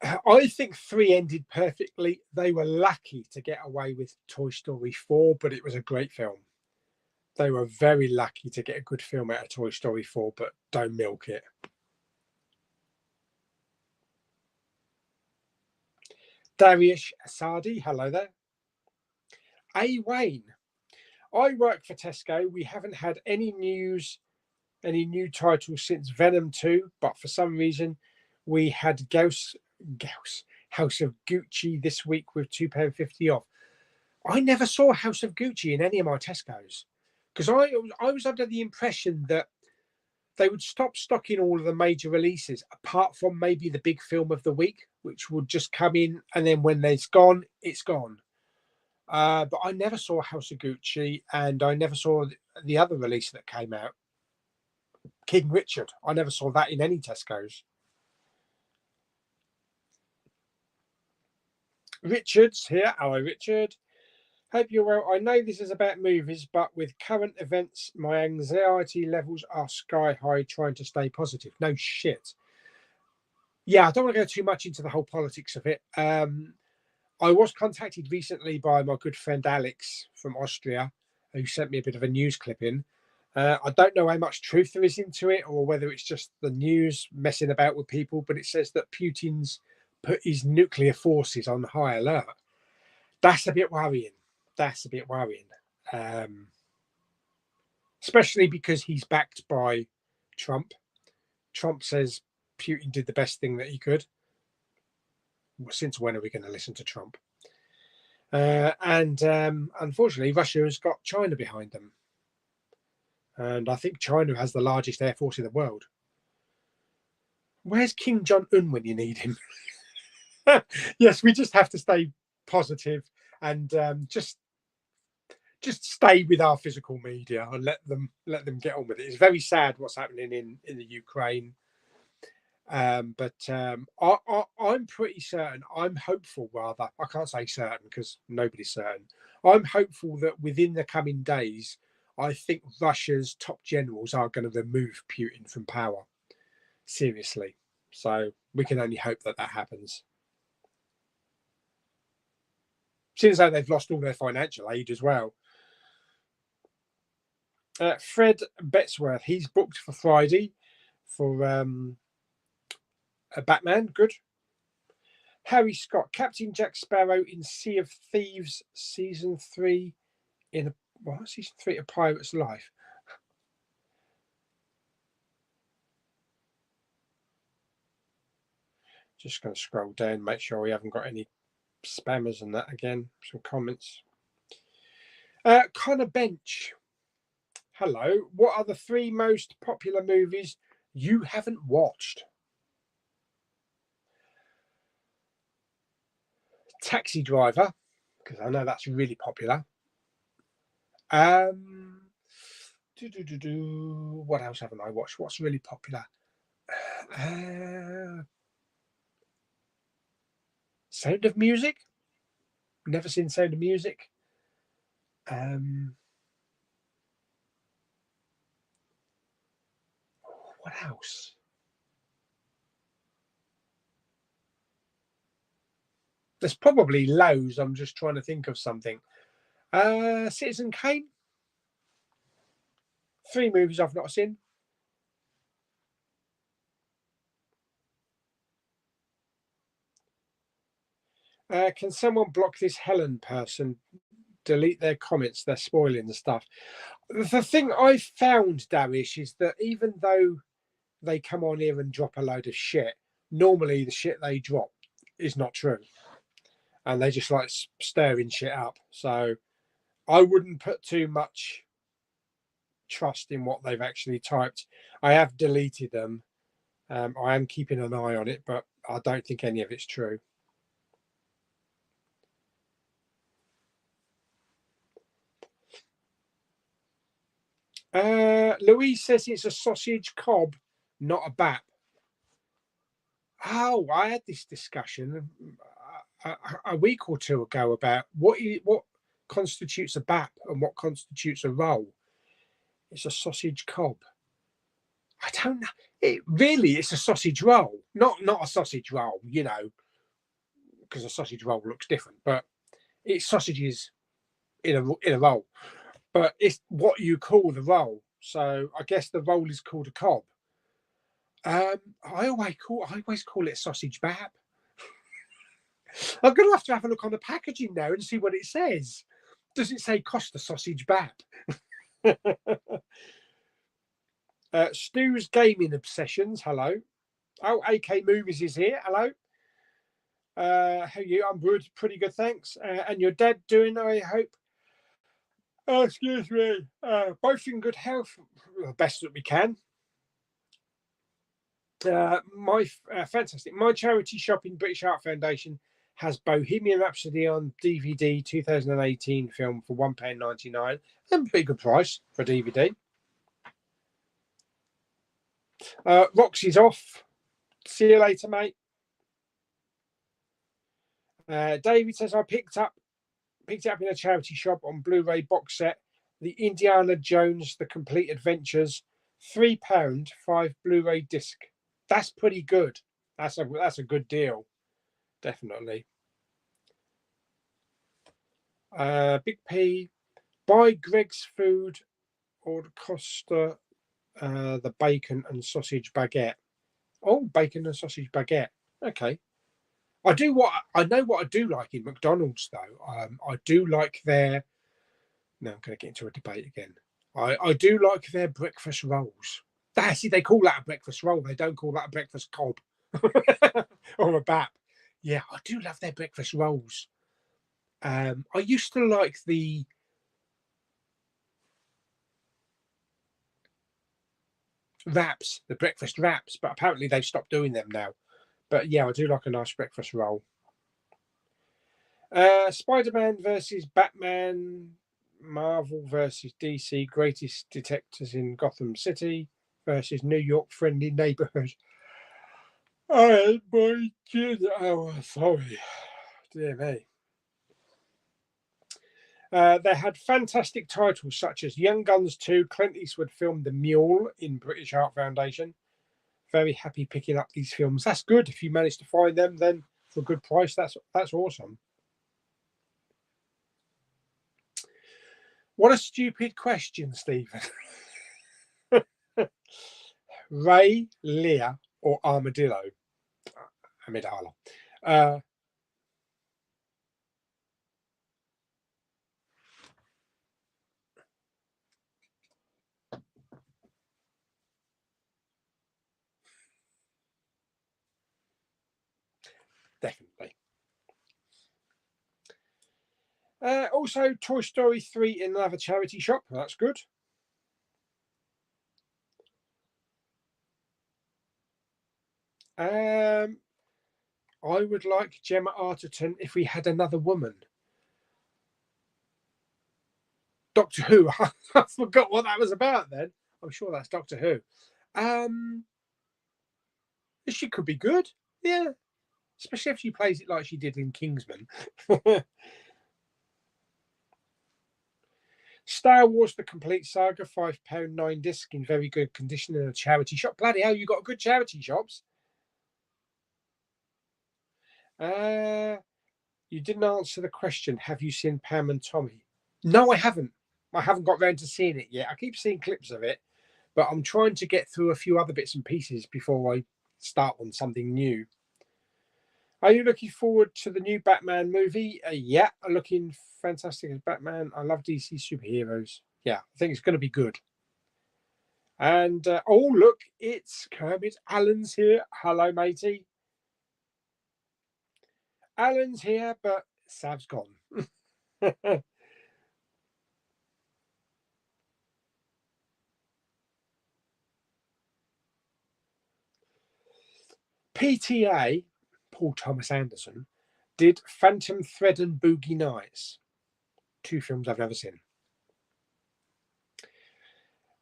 I think 3 ended perfectly. They were lucky to get away with Toy Story 4, but it was a great film. They were very lucky to get a good film out of Toy Story 4, but don't milk it. Darius Asadi, hello there. A. Wayne, I work for Tesco. We haven't had any new titles since Venom 2, but for some reason we had House of Gucci this week with £2.50 off. I never saw House of Gucci in any of my Tesco's, because I was under the impression that they would stop stocking all of the major releases, apart from maybe the big film of the week, which would just come in, and then when it's gone, it's gone. But I never saw House of Gucci, and I never saw the other release that came out, King Richard. I never saw that in any Tesco's. Richard's here. Hello, Richard. Hope you're well. I know this is about movies, but with current events, my anxiety levels are sky high trying to stay positive. No shit. Yeah, I don't want to go too much into the whole politics of it. I was contacted recently by my good friend Alex from Austria, who sent me a bit of a news clipping. I don't know how much truth there is into it or whether it's just the news messing about with people, but it says that Putin's put his nuclear forces on high alert. That's a bit worrying. That's a bit worrying. Especially because he's backed by Trump. Trump says Putin did the best thing that he could. Since when are we going to listen to Trump? And unfortunately, Russia has got China behind them. And I think China has the largest air force in the world. Where's Kim Jong-un when you need him? Yes, we just have to stay positive and just stay with our physical media and let them get on with it. It's very sad what's happening in the Ukraine. But I'm pretty certain, I'm hopeful rather, I can't say certain because nobody's certain. I'm hopeful that within the coming days, I think Russia's top generals are going to remove Putin from power. Seriously. So we can only hope that happens. Since they've lost all their financial aid as well. Fred Betsworth, he's booked for Friday for a Batman. Good. Harry Scott, Captain Jack Sparrow in Sea of Thieves season 3 season 3 of Pirate's Life. Just going to scroll down, make sure we haven't got any spammers and that again. Some comments. Connor Bench. Hello. What are the 3 most popular movies you haven't watched? Taxi Driver, because I know that's really popular. What else haven't I watched? What's really popular? Sound of Music. Never seen Sound of Music. What else? There's probably loads. I'm just trying to think of something. Citizen Kane. 3 movies I've not seen. Can someone block this Helen person? Delete their comments. They're spoiling the stuff. The thing I've found, Darish, is that even though they come on here and drop a load of shit, normally the shit they drop is not true. And they just like stirring shit up. So I wouldn't put too much trust in what they've actually typed. I have deleted them. I am keeping an eye on it, but I don't think any of it's true. Louise says it's a sausage cob, not a bap. Oh, I had this discussion a week or 2 ago about what constitutes a bap and what constitutes a roll. It's a sausage cob. I don't know. It's a sausage roll, not a sausage roll, because a sausage roll looks different. But it's sausages in a roll. But it's what you call the roll. So I guess the roll is called a cob. I always call it sausage bap. I'm going to have a look on the packaging now and see what it says. Does it say Costa sausage bap? Stu's Gaming Obsessions. Hello. Oh, AK Movies is here. Hello. How are you? I'm good. Pretty good, thanks. And your dad doing, I hope? Oh, excuse me. Both in good health. Best that we can. Fantastic. My charity shopping British Art Foundation has Bohemian Rhapsody on DVD 2018 film for £1.99 and pretty good price for DVD. Roxy's off. See you later, mate. David says I picked up picked it up in a charity shop on Blu-ray box set. The Indiana Jones: The Complete Adventures, £3, 5 Blu-ray disc. That's pretty good. That's a good deal, definitely. Big P, buy Greg's Food or Costa, the bacon and sausage baguette. Oh, bacon and sausage baguette. Okay. I know what I do like in McDonald's though. I do like their. Now I'm going to get into a debate again. I do like their breakfast rolls. See, they call that a breakfast roll. They don't call that a breakfast cob or a bap. Yeah, I do love their breakfast rolls. I used to like the wraps, the breakfast wraps, but apparently they've stopped doing them now. But yeah, I do like a nice breakfast roll. Spider-Man versus Batman, Marvel versus DC, greatest detectives in Gotham City versus New York friendly neighborhood. Oh, my kid. Oh, sorry. Dear me. They had fantastic titles such as Young Guns 2, Clint Eastwood filmed The Mule in British Art Foundation. Very happy picking up these films. That's good. If you manage to find them, then for a good price, that's awesome. What a stupid question, Stephen. Ray, Lear, or Armadillo? Amidala. Definitely. Also, Toy Story 3 in another charity shop. That's good. I would like Gemma Arterton if we had another woman. Doctor Who. I forgot what that was about then. I'm sure that's Doctor Who. She could be good. Yeah. Especially if she plays it like she did in Kingsman. Star Wars: The Complete Saga, £5, 9 disc in very good condition in a charity shop. Bloody hell, you got good charity shops. You didn't answer the question. Have you seen Pam and Tommy? No, I haven't. I haven't got round to seeing it yet. I keep seeing clips of it, but I'm trying to get through a few other bits and pieces before I start on something new. Are you looking forward to the new Batman movie? Yeah, I'm looking fantastic as Batman. I love DC superheroes. Yeah, I think it's going to be good. And, oh, look, it's Kermit. Alan's here. Hello, matey. Alan's here, but Sav's gone. PTA, Paul Thomas Anderson, did Phantom Thread and Boogie Nights. 2 films I've never seen.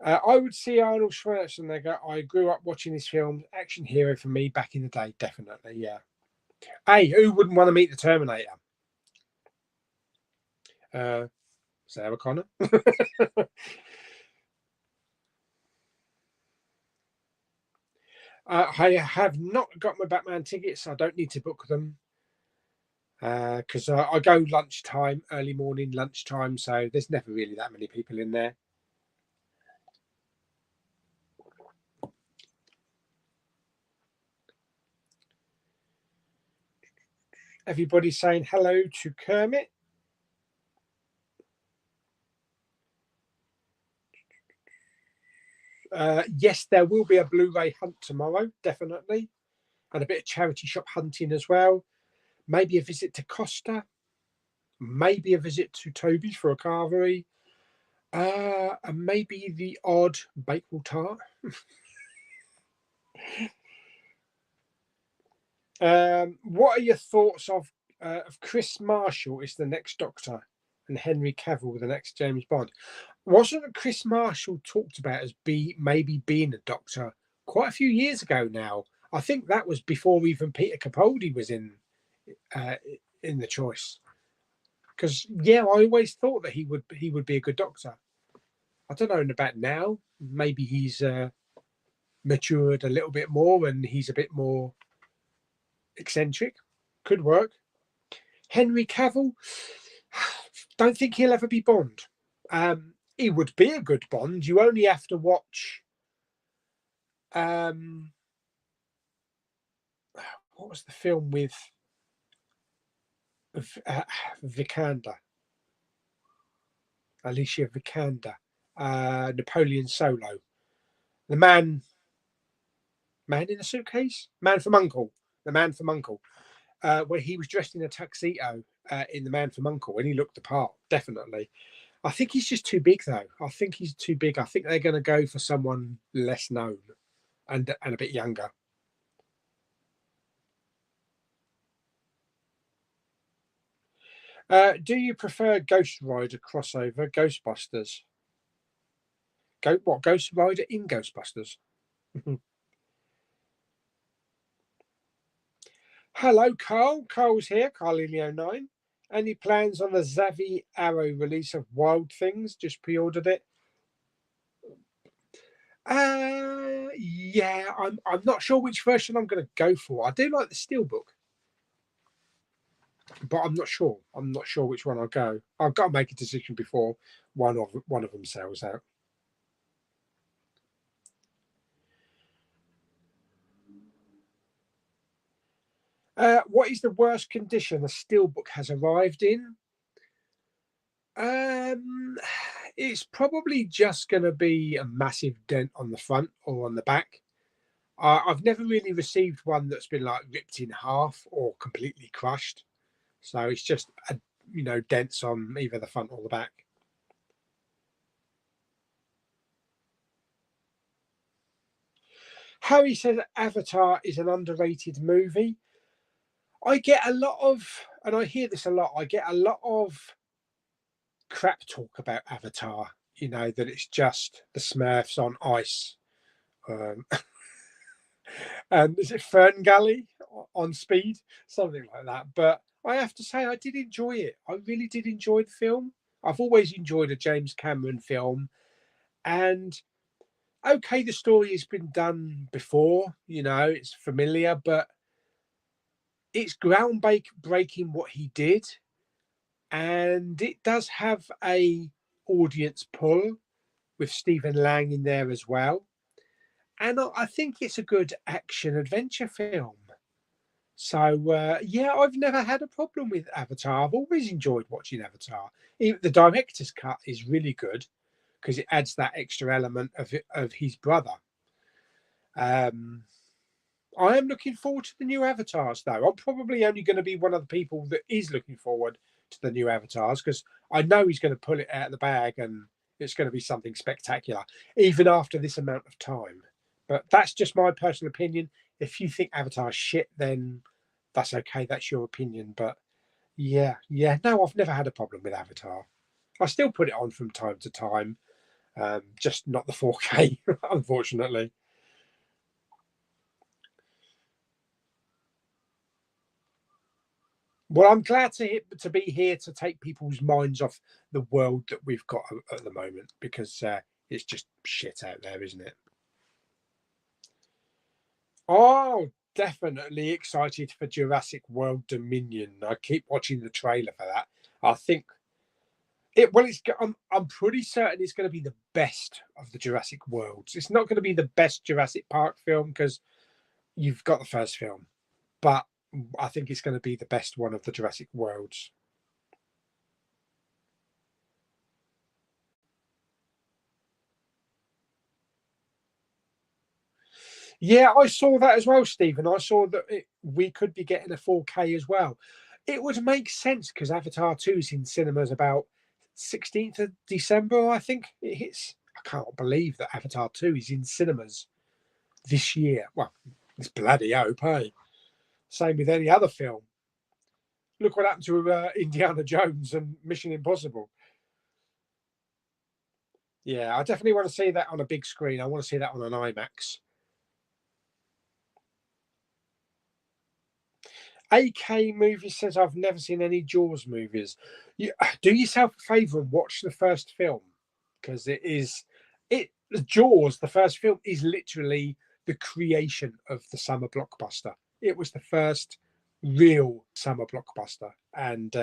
I would see Arnold Schwarzenegger. I grew up watching this film. Action hero for me back in the day, definitely, yeah. Hey, who wouldn't want to meet the Terminator? Sarah Connor. I have not got my Batman tickets. I don't need to book them because I go lunchtime, early morning lunchtime, so there's never really that many people in there. Everybody's saying hello to Kermit. Yes, there will be a Blu-ray hunt tomorrow, definitely. And a bit of charity shop hunting as well. Maybe a visit to Costa. Maybe a visit to Toby's for a carvery. And maybe the odd Bakewell tart. What are your thoughts of Chris Marshall is the next Doctor and Henry Cavill the next James Bond? Wasn't Chris Marshall talked about as maybe being a Doctor quite a few years ago now? I think that was before even Peter Capaldi was in the choice. Because yeah, I always thought that he would be a good Doctor. I don't know about now. Maybe he's matured a little bit more and he's a bit more eccentric. Could work. Henry Cavill, don't think he'll ever be Bond. He would be a good Bond. You only have to watch. What was the film with Vikander? Alicia Vikander, Napoleon Solo, the man in a suitcase, Man from Uncle, the Man from Uncle, where he was dressed in a tuxedo in the Man from Uncle, and he looked the part, definitely. I think he's just too big, though. I think he's too big. I think they're going to go for someone less known and a bit younger. Do you prefer Ghost Rider crossover Ghostbusters? Ghost Rider in Ghostbusters? Hello, Carl. Carl's here, Carlilio9. Any plans on the Zavi Arrow release of Wild Things? Just pre-ordered it. Yeah, I'm not sure which version I'm going to go for. I do like the Steelbook, but I'm not sure. I'm not sure which one I'll go. I've got to make a decision before one of them sells out. What is the worst condition a Steelbook has arrived in? It's probably just going to be a massive dent on the front or on the back. I've never really received one that's been like ripped in half or completely crushed. So it's just dents on either the front or the back. Harry says Avatar is an underrated movie. I get a lot of, and I hear this a lot, I get a lot of crap talk about Avatar, that it's just the Smurfs on ice. And is it Fern Gully on speed? Something like that. But I have to say, I did enjoy it. I really did enjoy the film. I've always enjoyed a James Cameron film. And okay, the story has been done before, it's familiar, but it's groundbreaking what he did. And it does have a audience pull with Stephen Lang in there as well. And I think it's a good action adventure film. So, yeah, I've never had a problem with Avatar. I've always enjoyed watching Avatar. Even the director's cut is really good because it adds that extra element of his brother. I am looking forward to the new Avatars, though. I'm probably only going to be one of the people that is looking forward to the new Avatars because I know he's going to pull it out of the bag and it's going to be something spectacular, even after this amount of time. But that's just my personal opinion. If you think Avatar's shit, then that's okay. That's your opinion. But yeah. No, I've never had a problem with Avatar. I still put it on from time to time, just not the 4K, unfortunately. Well, I'm glad to be here to take people's minds off the world that we've got at the moment because it's just shit out there, isn't it? Oh, definitely excited for Jurassic World Dominion. I keep watching the trailer for that. I think it. Well, I'm pretty certain it's going to be the best of the Jurassic Worlds. It's not going to be the best Jurassic Park film because you've got the first film, but I think it's going to be the best one of the Jurassic Worlds. Yeah, I saw that as well, Stephen. I saw that we could be getting a 4K as well. It would make sense because Avatar 2 is in cinemas about 16th of December, I think it hits. I can't believe that Avatar 2 is in cinemas this year. Well, it's bloody hope, hey? Same with any other film. Look what happened to Indiana Jones and Mission Impossible. Yeah, I definitely want to see that on a big screen. I want to see that on an IMAX. AK movie says I've never seen any Jaws movies. Do yourself a favour and watch the first film, because Jaws, the first film, is literally the creation of the summer blockbuster. It was the first real summer blockbuster, and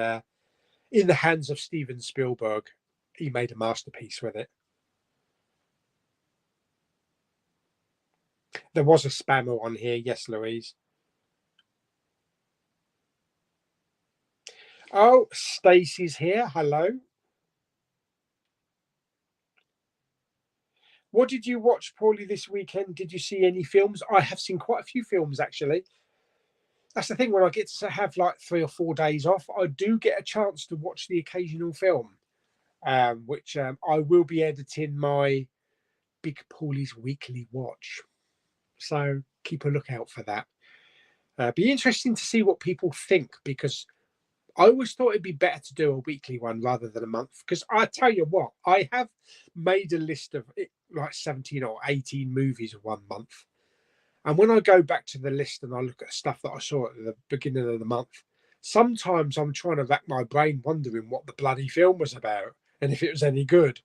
in the hands of Steven Spielberg, he made a masterpiece with it. There was a spammer on here, yes, Louise. Oh, Stacey's here. Hello. What did you watch, Pauly, this weekend? Did you see any films? I have seen quite a few films, actually. That's the thing, when I get to have like 3 or 4 days off, I do get a chance to watch the occasional film, which I will be editing my Big Pauly's Weekly Watch. So keep a lookout for that. Be interesting to see what people think, because I always thought it'd be better to do a weekly one rather than a month. Because I tell you what, I have made a list of like 17 or 18 movies in 1 month. And when I go back to the list and I look at stuff that I saw at the beginning of the month, sometimes I'm trying to rack my brain wondering what the bloody film was about and if it was any good.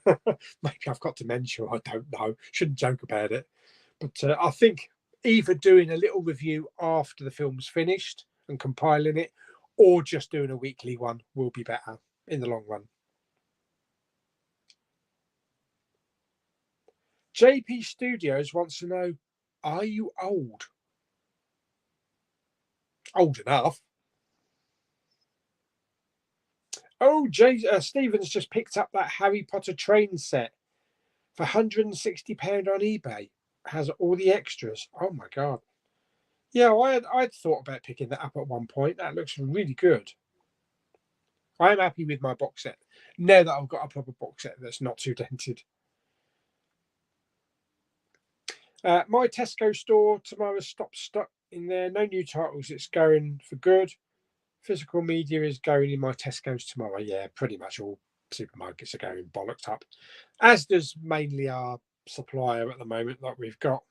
Maybe I've got dementia, I don't know. Shouldn't joke about it. But I think either doing a little review after the film's finished and compiling it, or just doing a weekly one will be better in the long run. JP Studios wants to know, are you old? Old enough. Oh, Stephen's just picked up that Harry Potter train set for £160 on eBay. Has all the extras. Oh my God. Yeah, I'd thought about picking that up at one point. That looks really good. I'm happy with my box set now that I've got a proper box set that's not too dented. My Tesco store tomorrow stops stuck in there. No new titles. It's going for good. Physical media is going in my Tesco's tomorrow. Yeah, pretty much all supermarkets are going bollocked up, as does mainly our supplier at the moment that we've got.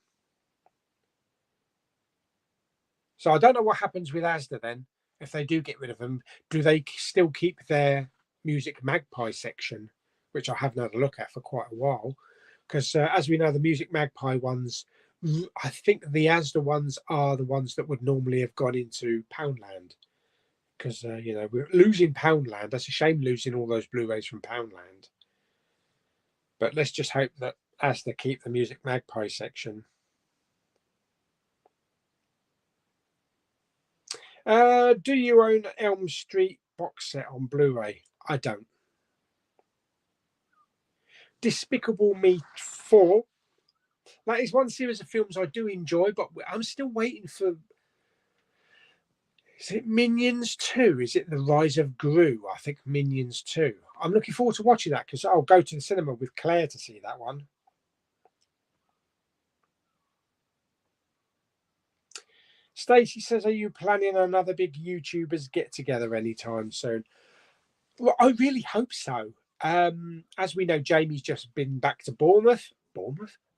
So I don't know what happens with Asda then. If they do get rid of them, do they still keep their Music Magpie section, which I haven't had a look at for quite a while? Because as we know, the Music Magpie ones, I think the Asda ones are the ones that would normally have gone into Poundland. Because, we're losing Poundland. That's a shame, losing all those Blu-rays from Poundland. But let's just hope that Asda keep the Music Magpie section. Do you own Elm Street box set on Blu-ray? I don't. Despicable Me 4. That is one series of films I do enjoy, but I'm still waiting for... Is it Minions 2? Is it The Rise of Gru? I think Minions 2. I'm looking forward to watching that, because I'll go to the cinema with Claire to see that one. Stacey says, are you planning another big YouTubers get-together anytime soon? Well, I really hope so. As we know, Jamie's just been back to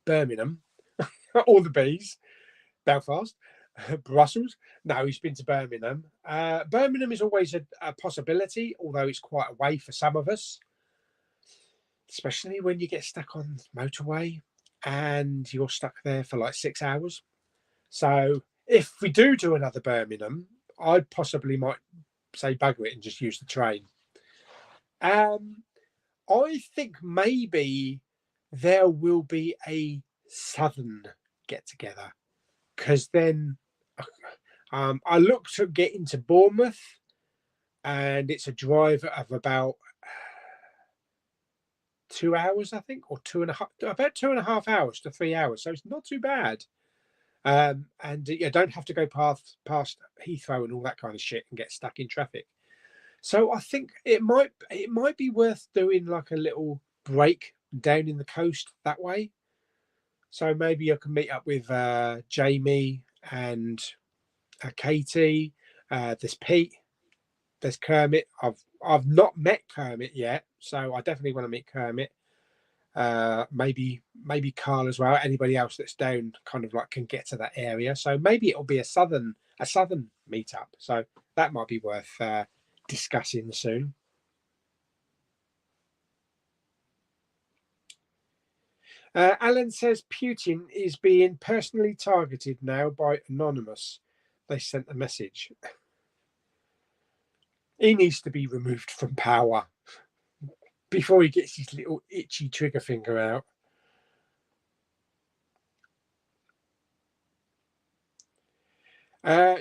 Birmingham, all the bees, Belfast, Brussels. No, he's been to Birmingham. Birmingham is always a possibility, although it's quite away for some of us, especially when you get stuck on motorway and you're stuck there for like 6 hours. So if we do another Birmingham, I possibly might say bugger it and just use the train. I think maybe there will be a southern get-together, because then I looked at getting to Bournemouth, and it's a drive of about 2 hours, I think, or about 2.5 hours to 3 hours. So it's not too bad. And you don't have to go past Heathrow and all that kind of shit and get stuck in traffic. So I think it might be worth doing like a little break down in the coast that way. So maybe I can meet up with Jamie and Katie. There's Pete. There's Kermit. I've not met Kermit yet, so I definitely want to meet Kermit. Maybe Carl as well. Anybody else that's down kind of like can get to that area. So maybe it'll be a southern meetup. So that might be worth discussing soon. Alan says Putin is being personally targeted now by Anonymous. They sent a message. He needs to be removed from power before he gets his little itchy trigger finger out.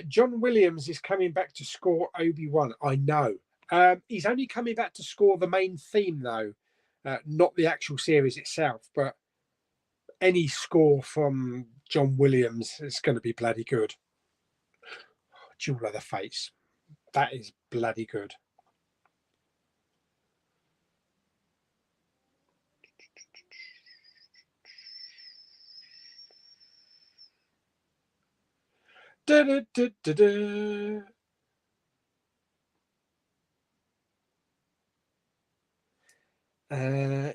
John Williams is coming back to score Obi-Wan. I know. He's only coming back to score the main theme, though, not the actual series itself. But any score from John Williams is going to be bloody good. Jewel of the Fates. That is bloody good. Da, da, da, da, da. I don't know.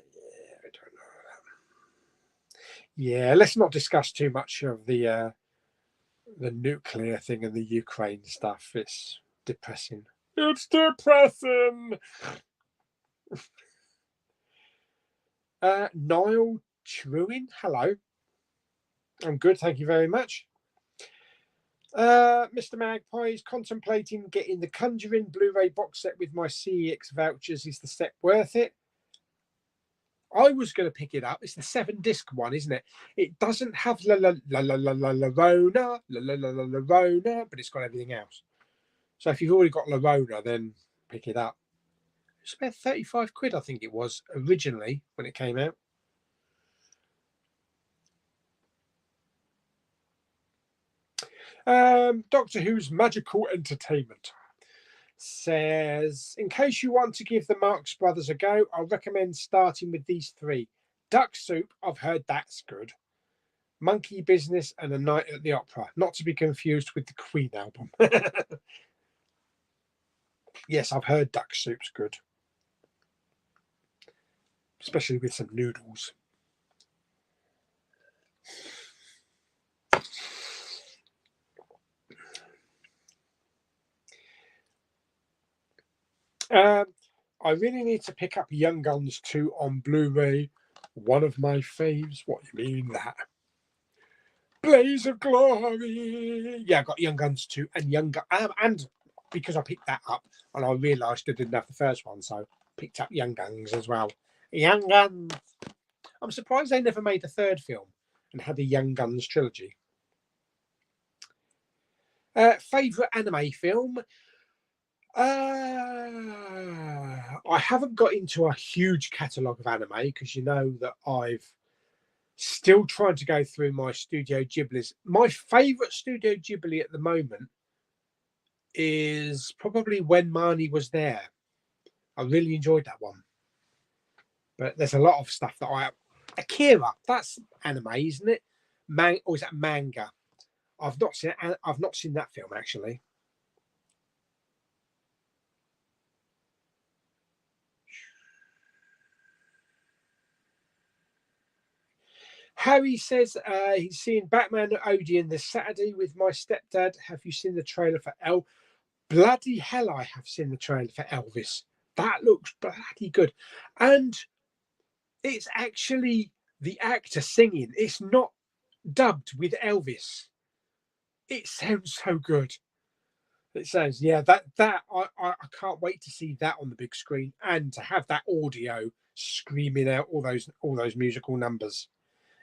Yeah, let's not discuss too much of the nuclear thing and the Ukraine stuff. It's depressing. It's depressing. Niall Truin, hello. I'm good, thank you very much. Mr. Magpie is contemplating getting the Conjuring Blu-ray box set with my CEX vouchers. Is the set worth it? I was going to pick it up. It's the 7-disc one, isn't it? It doesn't have La Llorona, but it's got everything else. So if you've already got La Llorona, then pick it up. It's about 35 quid, I think it was, originally, when it came out. Doctor Who's Magical Entertainment says, in case you want to give the Marx Brothers a go, I recommend starting with these 3. Duck Soup, I've heard that's good. Monkey Business and A Night at the Opera, not to be confused with the Queen album. Yes, I've heard Duck Soup's good, especially with some noodles. I really need to pick up Young Guns 2 on Blu-ray. One of my faves. What do you mean that? Blaze of Glory. Yeah, I got Young Guns 2 and and because I picked that up and I realised I didn't have the first one, so I picked up Young Guns as well. Young Guns. I'm surprised they never made a third film and had a Young Guns trilogy. Favourite anime film? I haven't got into a huge catalogue of anime because you know that I've still trying to go through my Studio Ghiblis. My favourite Studio Ghibli at the moment is probably When Marnie Was There. I really enjoyed that one. But there's a lot of stuff that Akira, that's anime, isn't it? Or is that manga? I've not seen that film actually. Harry says he's seeing Batman Odeon this Saturday with my stepdad. Have you seen the trailer for Bloody hell, I have seen the trailer for Elvis. That looks bloody good. And it's actually the actor singing. It's not dubbed with Elvis. It sounds so good. It sounds, yeah, that I can't wait to see that on the big screen and to have that audio screaming out all those musical numbers.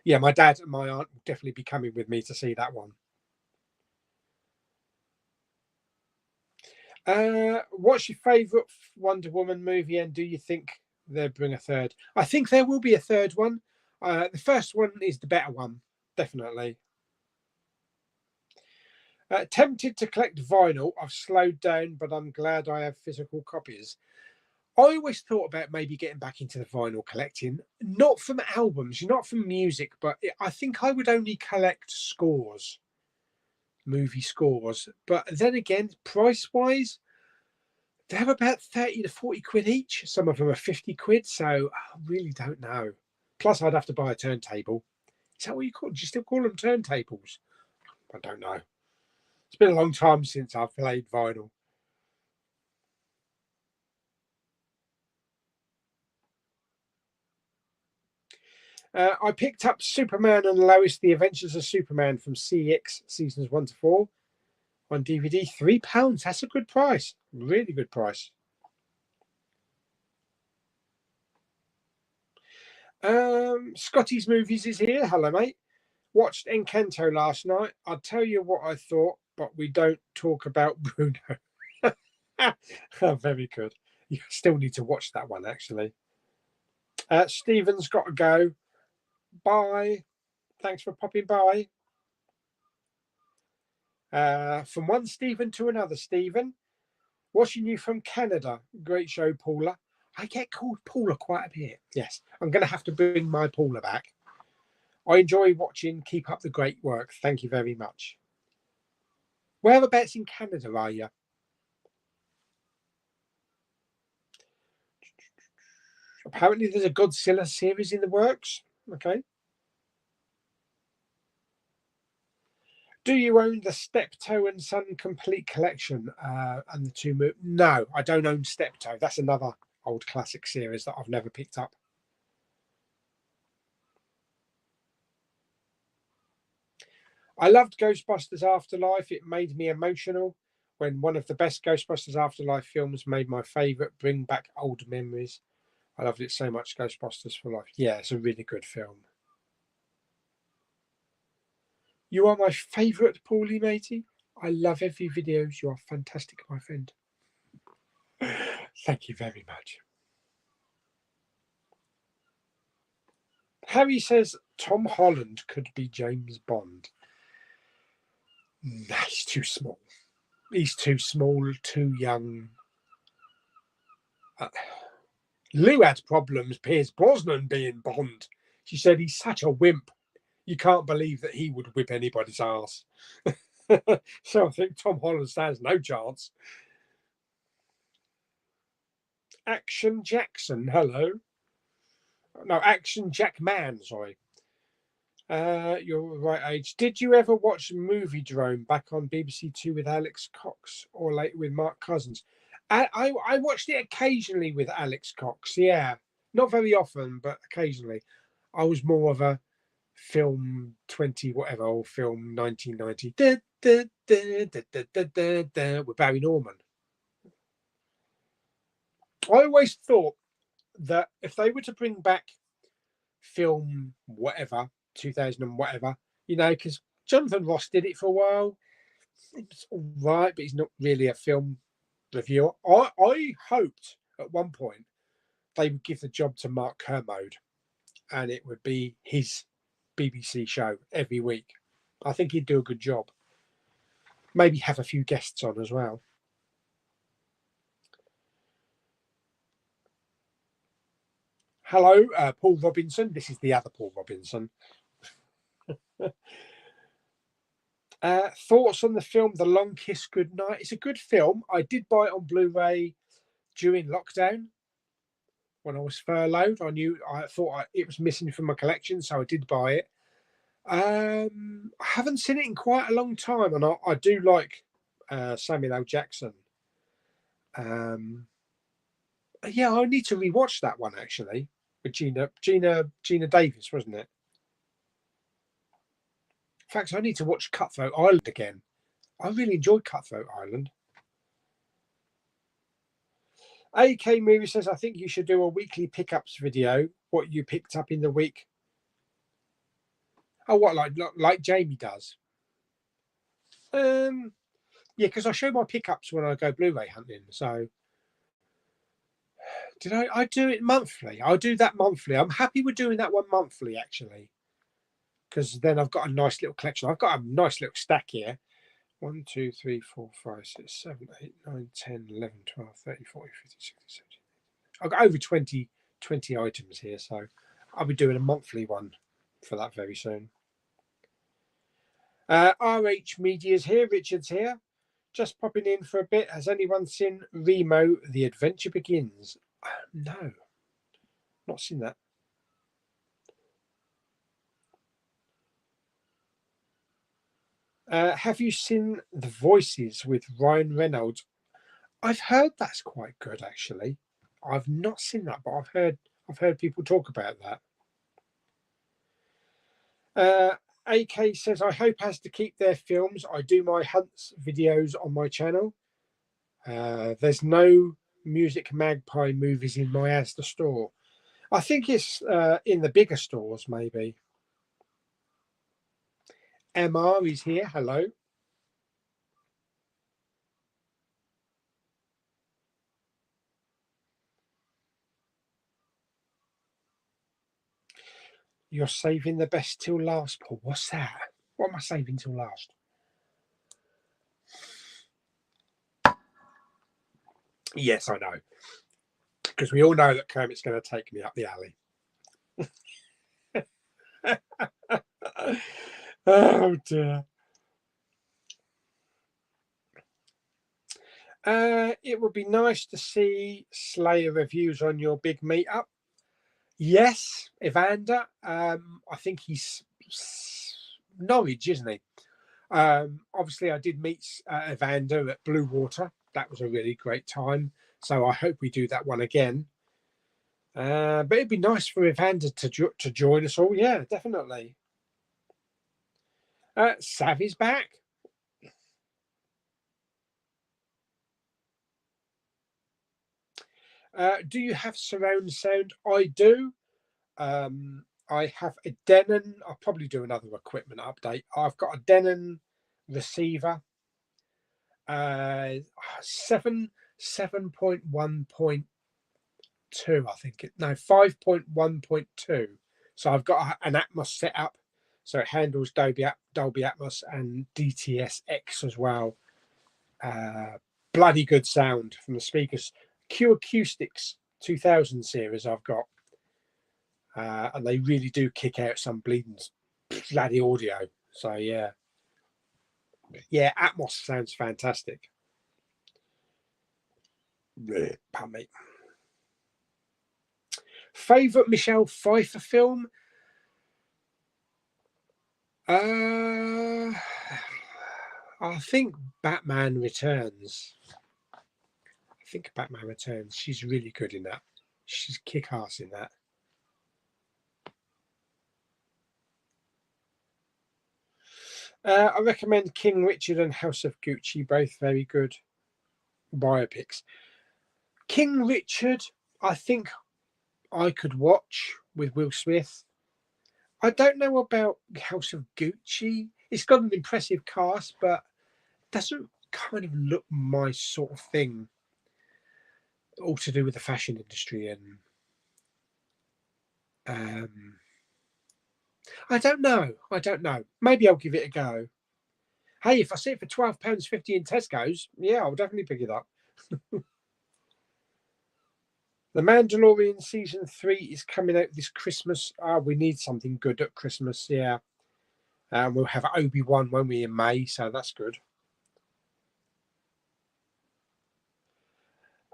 Yeah, my dad and my aunt will definitely be coming with me to see that one. What's your favourite Wonder Woman movie, and do you think they'll bring a third? I think there will be a third one. The first one is the better one, definitely. Tempted to collect vinyl. I've slowed down, but I'm glad I have physical copies. I always thought about maybe getting back into the vinyl collecting, not from albums, not from music, but I think I would only collect scores, movie scores. But then again, price-wise, they're about 30 to 40 quid each. Some of them are 50 quid, so I really don't know. Plus, I'd have to buy a turntable. Is that what you call? Do you still call them turntables? I don't know. It's been a long time since I've played vinyl. I picked up Superman and Lois: The Adventures of Superman from CX seasons 1 to 4 on DVD. £3. That's a good price. Really good price. Scotty's Movies is here. Hello, mate. Watched Encanto last night. I'll tell you what I thought, but we don't talk about Bruno. Very good. You still need to watch that one, actually. Stephen's got to go. Bye. Thanks for popping by. From one Stephen to another Stephen. Watching you from Canada. Great show, Paula. I get called Paula quite a bit. Yes, I'm going to have to bring my Paula back. I enjoy watching. Keep up the great work. Thank you very much. Whereabouts in Canada are you? Apparently there's a Godzilla series in the works. Okay. Do you own the Steptoe and Son complete collection and the two movies? No, I don't own Steptoe. That's another old classic series that I've never picked up. I loved Ghostbusters Afterlife. It made me emotional when one of the best Ghostbusters Afterlife films made my favourite. Bring back old memories. I loved it so much, Ghostbusters for Life. Yeah, it's a really good film. You are my favourite, Pauly, matey. I love every video. You are fantastic, my friend. Thank you very much. Harry says Tom Holland could be James Bond. Nah, he's too small. He's too small, too young. Lou had problems, Pierce Brosnan being Bond. She said he's such a wimp. You can't believe that he would whip anybody's ass. So I think Tom Holland stands no chance. Action Jackson, hello. No, Action Jack Man, sorry. You're the right age. Did you ever watch Movie Drone back on BBC Two with Alex Cox or later with Mark Cousins? I watched it occasionally with Alex Cox, yeah. Not very often, but occasionally. I was more of a film 20 whatever, or film 1990 with Barry Norman. I always thought that if they were to bring back film whatever 2000 and whatever, you know, because Jonathan Ross did it for a while, it's all right, but he's not really a film reviewer. I hoped at one point they would give the job to Mark Kermode and it would be his BBC show every week. I think he'd do a good job. Maybe have a few guests on as well. Hello, Paul Robinson. This is the other Paul Robinson. Thoughts on the film The Long Kiss Goodnight? It's a good film. I did buy it on Blu-ray during lockdown when I was furloughed. I thought it was missing from my collection, so I did buy it. I haven't seen it in quite a long time, and I do like Samuel L. Jackson. Yeah, I need to rewatch that one actually with Gina Davis, wasn't it? In fact, I need to watch Cutthroat Island again. I really enjoyed Cutthroat Island. AK Movie says, I think you should do a weekly pickups video. What you picked up in the week. Oh, what, like Jamie does? Yeah, because I show my pickups when I go Blu-ray hunting. So, did I do it monthly? I'll do that monthly. I'm happy with doing that one monthly, actually. Because then I've got a nice little collection. I've got a nice little stack here. 1, 2, 3, 4, 5, 6, 7, 8, 9, 10, 11, 12, 13, 14, 15, 16, 17. I've got over 20 items here, so I'll be doing a monthly one for that very soon. RH Media's here. Richard's here. Just popping in for a bit. Has anyone seen Remo, The Adventure Begins? No. Not seen that. Have you seen The Voices with Ryan Reynolds? I've heard that's quite good, actually. I've not seen that, but I've heard people talk about that. AK says, I hope has to keep their films. I do my hunts videos on my channel. There's no Music Magpie movies in my Asda store. I think it's in the bigger stores, maybe. MR is here. Hello. You're saving the best till last, Paul. What's that? What am I saving till last? Yes, I know. Because we all know that Kermit's going to take me up the alley. Oh, dear. It would be nice to see Slayer reviews on your big meetup. Yes, Evander. I think he's Norwich, isn't he? Obviously, I did meet Evander at Blue Water. That was a really great time. So I hope we do that one again. But it'd be nice for Evander to join us all. Yeah, definitely. Savvy's back. Do you have surround sound? I do. I have a Denon. I'll probably do another equipment update. I've got a Denon receiver. 7.1.2, I think. No, 5.1.2. So I've got an Atmos set up. So it handles Dolby Atmos and DTS-X as well. Bloody good sound from the speakers. Q Acoustics 2000 series I've got. And they really do kick out some bleeding bloody audio. So, yeah. Yeah, Atmos sounds fantastic. Pardon me. Favourite Michelle Pfeiffer film? I think Batman Returns. She's really good in that. She's kick-ass in that. I recommend King Richard and House of Gucci, both very good biopics. King Richard, I think I could watch with Will Smith. I don't know about House of Gucci. It's got an impressive cast, but doesn't kind of look my sort of thing. All to do with the fashion industry, and I don't know. Maybe I'll give it a go. Hey, if I see it for £12.50 in Tesco's, yeah, I'll definitely pick it up. The Mandalorian season 3 is coming out this Christmas. We need something good at Christmas, yeah. We'll have Obi-Wan, won't we, in May, so that's good.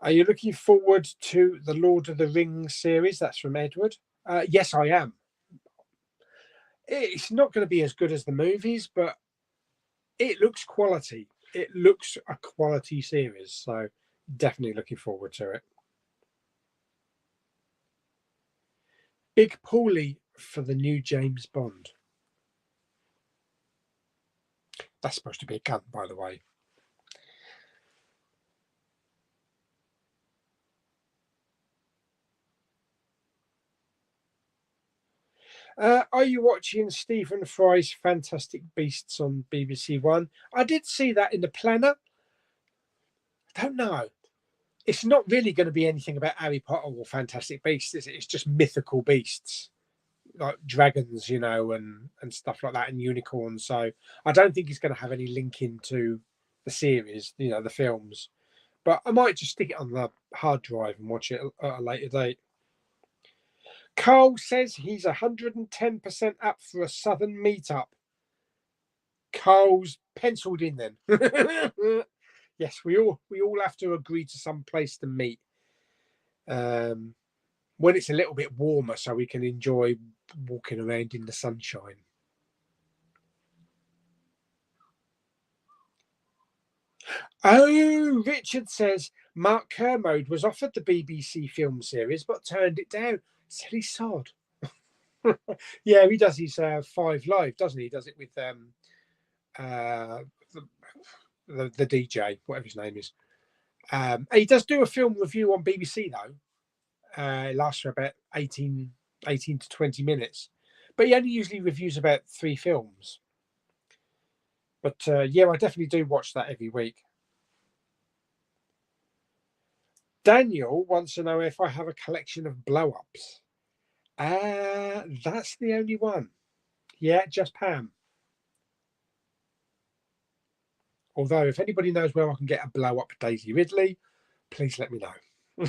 Are you looking forward to the Lord of the Rings series? That's from Edward. Yes, I am. It's not going to be as good as the movies, but it looks quality. It looks a quality series, so definitely looking forward to it. Big Pauly for the new James Bond. That's supposed to be a gun, by the way. Are you watching Stephen Fry's Fantastic Beasts on BBC One? I did see that in the planner. I don't know. It's not really going to be anything about Harry Potter or Fantastic Beasts, is it? It's just mythical beasts, like dragons, and stuff like that, and unicorns. So I don't think it's going to have any link into the series, the films. But I might just stick it on the hard drive and watch it at a later date. Carl says he's 110% up for a southern meetup. Carl's penciled in then. Yes, we all have to agree to some place to meet. When it's a little bit warmer, so we can enjoy walking around in the sunshine. Oh, Richard says Mark Kermode was offered the BBC film series but turned it down. Silly sod. Yeah, he does his 5 Live, doesn't he? He does it with uh, the DJ, whatever his name is. He does do a film review on BBC though. It lasts for about 18 to 20 minutes, but he only usually reviews about 3 films. But yeah, I definitely do watch that every week. Daniel wants to know if I have a collection of blow-ups. That's the only one. Yeah, just Pam. Although, if anybody knows where I can get a blow-up Daisy Ridley, please let me know.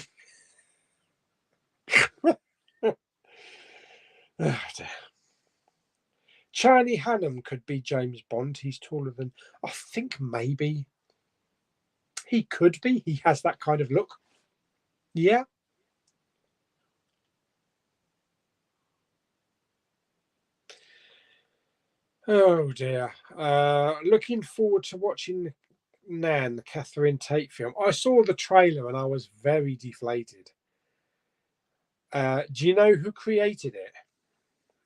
Oh, dear. Charlie Hunnam could be James Bond. He's taller than... I think maybe he could be. He has that kind of look. Yeah. Oh, dear. Looking forward to watching Nan, the Catherine Tate film. I saw the trailer and I was very deflated. Do you know who created it?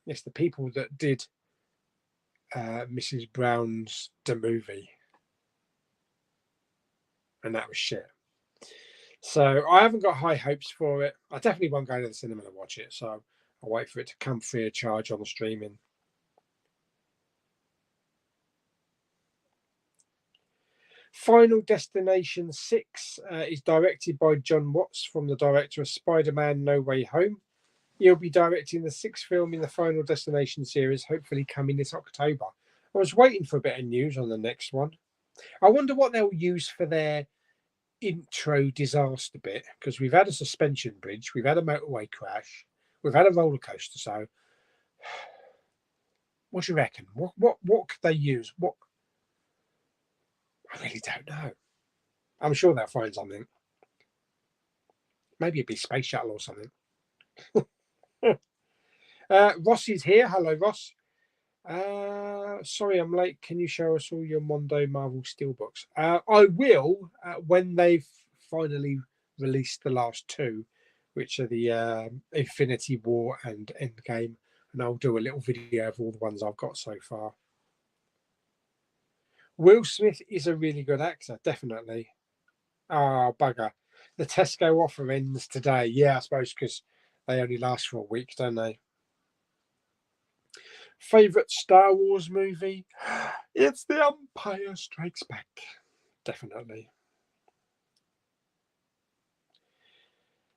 It's the people that did Mrs. Brown's The Movie. And that was shit. So I haven't got high hopes for it. I definitely won't go to the cinema to watch it. So I'll wait for it to come free of charge on the streaming. Final Destination 6 is directed by John Watts, from the director of Spider-Man No Way Home. He'll be directing the 6th film in the Final Destination series, hopefully coming this October. I was waiting for a bit of news on the next one. I wonder what they'll use for their intro disaster bit, because we've had a suspension bridge, we've had a motorway crash, we've had a roller coaster. So, what do you reckon? What could they use? What? I really don't know. I'm sure they'll find something. Maybe it'd be space shuttle or something. Ross is here. Hello, Ross. Sorry I'm late. Can you show us all your Mondo Marvel Steelbooks? I will when they've finally released the last 2, which are the Infinity War and Endgame, and I'll do a little video of all the ones I've got so far. Will Smith is a really good actor, definitely. Oh, bugger. The Tesco offer ends today. Yeah, I suppose because they only last for a week, don't they? Favorite Star Wars movie? It's The Empire Strikes Back. Definitely.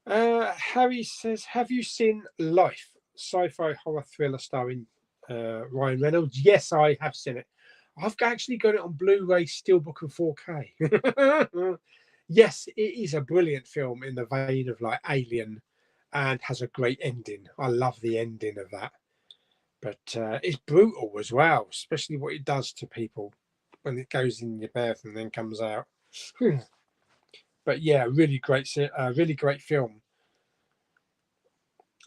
Harry says, have you seen Life? Sci-fi horror thriller starring Ryan Reynolds. Yes, I have seen it. I've actually got it on Blu-ray, Steelbook, and 4K. Yes, it is a brilliant film in the vein of like Alien, and has a great ending. I love the ending of that. But it's brutal as well, especially what it does to people when it goes in your mouth and then comes out. But yeah, really great film.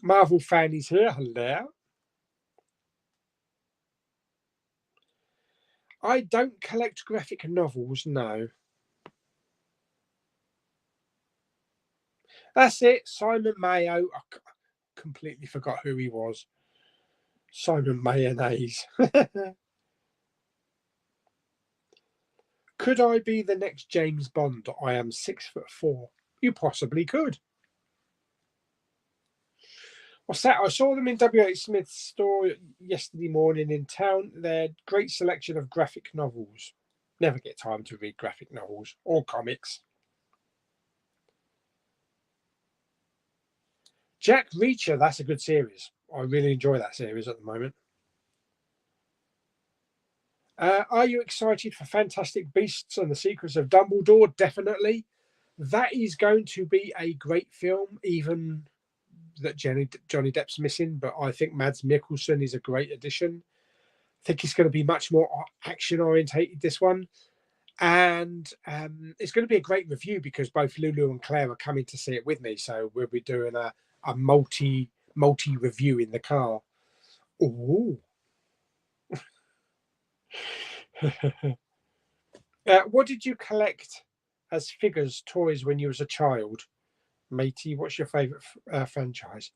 Marvel fan is here. Hello. I don't collect graphic novels, no. That's it. Simon Mayo. I completely forgot who he was. Simon Mayonnaise. Could I be the next James Bond? I am 6'4". You possibly could. What's that? I saw them in WH Smith's store yesterday morning in town. They're great selection of graphic novels. Never get time to read graphic novels or comics. Jack Reacher, that's a good series. I really enjoy that series at the moment. Are you excited for Fantastic Beasts and the Secrets of Dumbledore? Definitely. That is going to be a great film, even that Johnny Depp's missing, but I think Mads Mikkelsen is a great addition. I think it's going to be much more action orientated, this one. And it's going to be a great review because both Lulu and Claire are coming to see it with me. So we'll be doing a multi review in the car. Ooh. What did you collect as figures, toys when you was a child? Matey, what's your favourite franchise?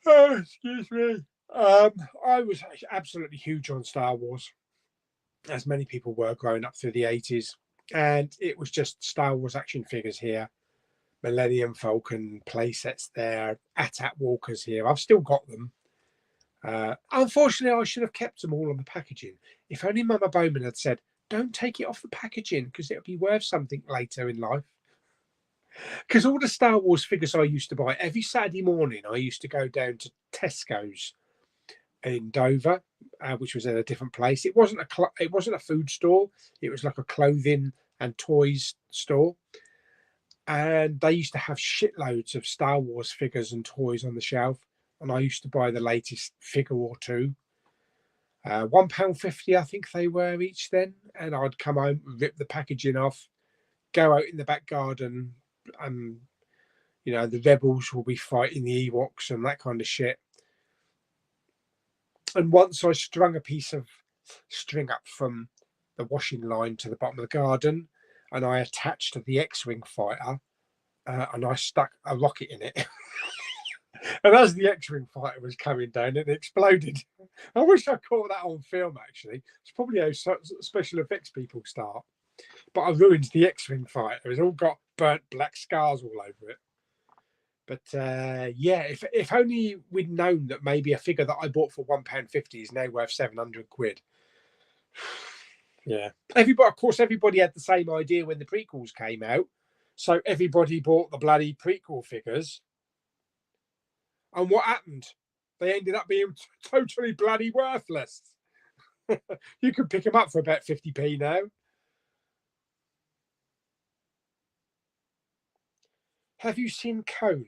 Oh, excuse me. I was absolutely huge on Star Wars, as many people were growing up through the 80s. And it was just Star Wars action figures here, Millennium Falcon playsets there, AT-AT walkers here. I've still got them. Unfortunately, I should have kept them all on the packaging. If only Mama Bowman had said, don't take it off the packaging because it'll be worth something later in life. Because all the Star Wars figures I used to buy, every Saturday morning, I used to go down to Tesco's in Dover, which was in a different place. It wasn't a food store. It was like a clothing and toys store. And they used to have shitloads of Star Wars figures and toys on the shelf. And I used to buy the latest figure or two. £1.50, I think they were each then. And I'd come home, rip the packaging off, go out in the back garden, and the rebels will be fighting the Ewoks and that kind of shit. And once I strung a piece of string up from the washing line to the bottom of the garden, and I attached the X-Wing fighter, and I stuck a rocket in it. And as the X-Wing fighter was coming down, it exploded. I wish I caught that on film, actually. It's probably how special effects people start. But I ruined the X-Wing fighter. It's all got burnt black scars all over it. But yeah, if only we'd known that maybe a figure that I bought for £1.50 is now worth 700 quid. Yeah. Of course, everybody had the same idea when the prequels came out. So everybody bought the bloody prequel figures. And what happened? They ended up being totally bloody worthless. You can pick them up for about 50p now. Have you seen Cone?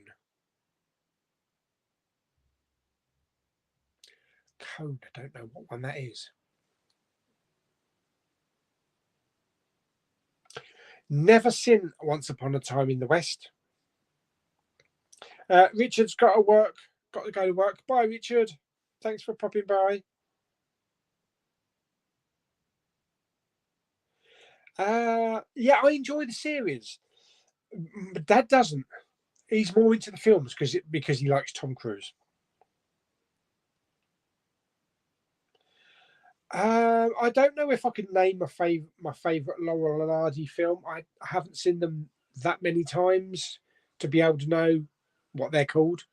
Cone, I don't know what one that is. Never seen Once Upon a Time in the West. Richard's got to go to work. Bye, Richard. Thanks for popping by. Yeah, I enjoy the series. But Dad doesn't. He's more into the films because he likes Tom Cruise. I don't know if I could name my favorite Laurel and Hardy film. I haven't seen them that many times to be able to know what they're called.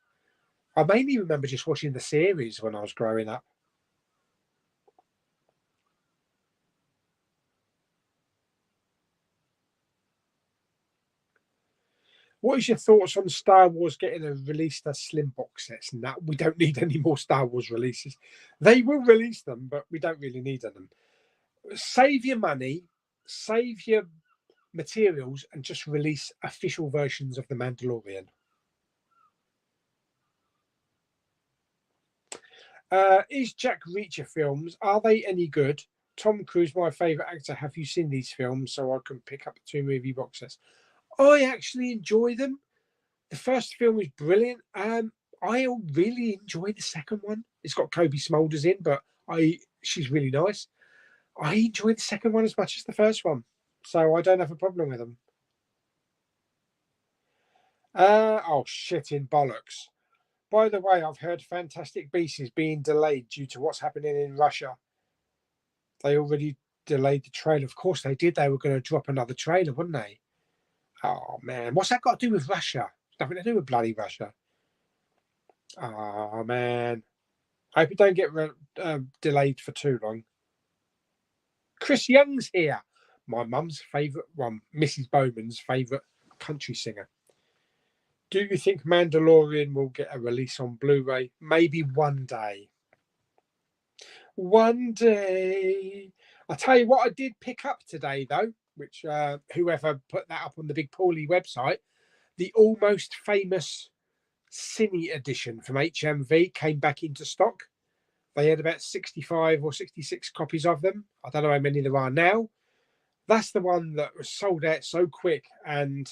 I mainly remember just watching the series when I was growing up. What is your thoughts on Star Wars getting released as slim box sets? And that we don't need any more Star Wars releases. They will release them, but we don't really need them. Save your money, save your materials, and just release official versions of The Mandalorian. Is Jack Reacher films, are they any good? Tom Cruise, my favourite actor. Have you seen these films so I can pick up the 2 movie box sets? I actually enjoy them. The first film is brilliant. I really enjoy the second one. It's got Kobe Smulders in, but she's really nice. I enjoyed the second one as much as the first one, so I don't have a problem with them. Oh, shit in bollocks. By the way, I've heard Fantastic Beasts is being delayed due to what's happening in Russia. They already delayed the trailer. Of course they did. They were going to drop another trailer, wouldn't they? Oh, man. What's that got to do with Russia? Nothing to do with bloody Russia. Oh, man. I hope it don't get delayed for too long. Chris Young's here. My mum's favourite one, Mrs. Bowman's favourite country singer. Do you think Mandalorian will get a release on Blu-ray? Maybe one day. One day. I'll tell you what I did pick up today, though, which whoever put that up on the Big Pauly website, the Almost Famous Cine edition from HMV came back into stock. They had about 65 or 66 copies of them. I don't know how many there are now. That's the one that was sold out so quick and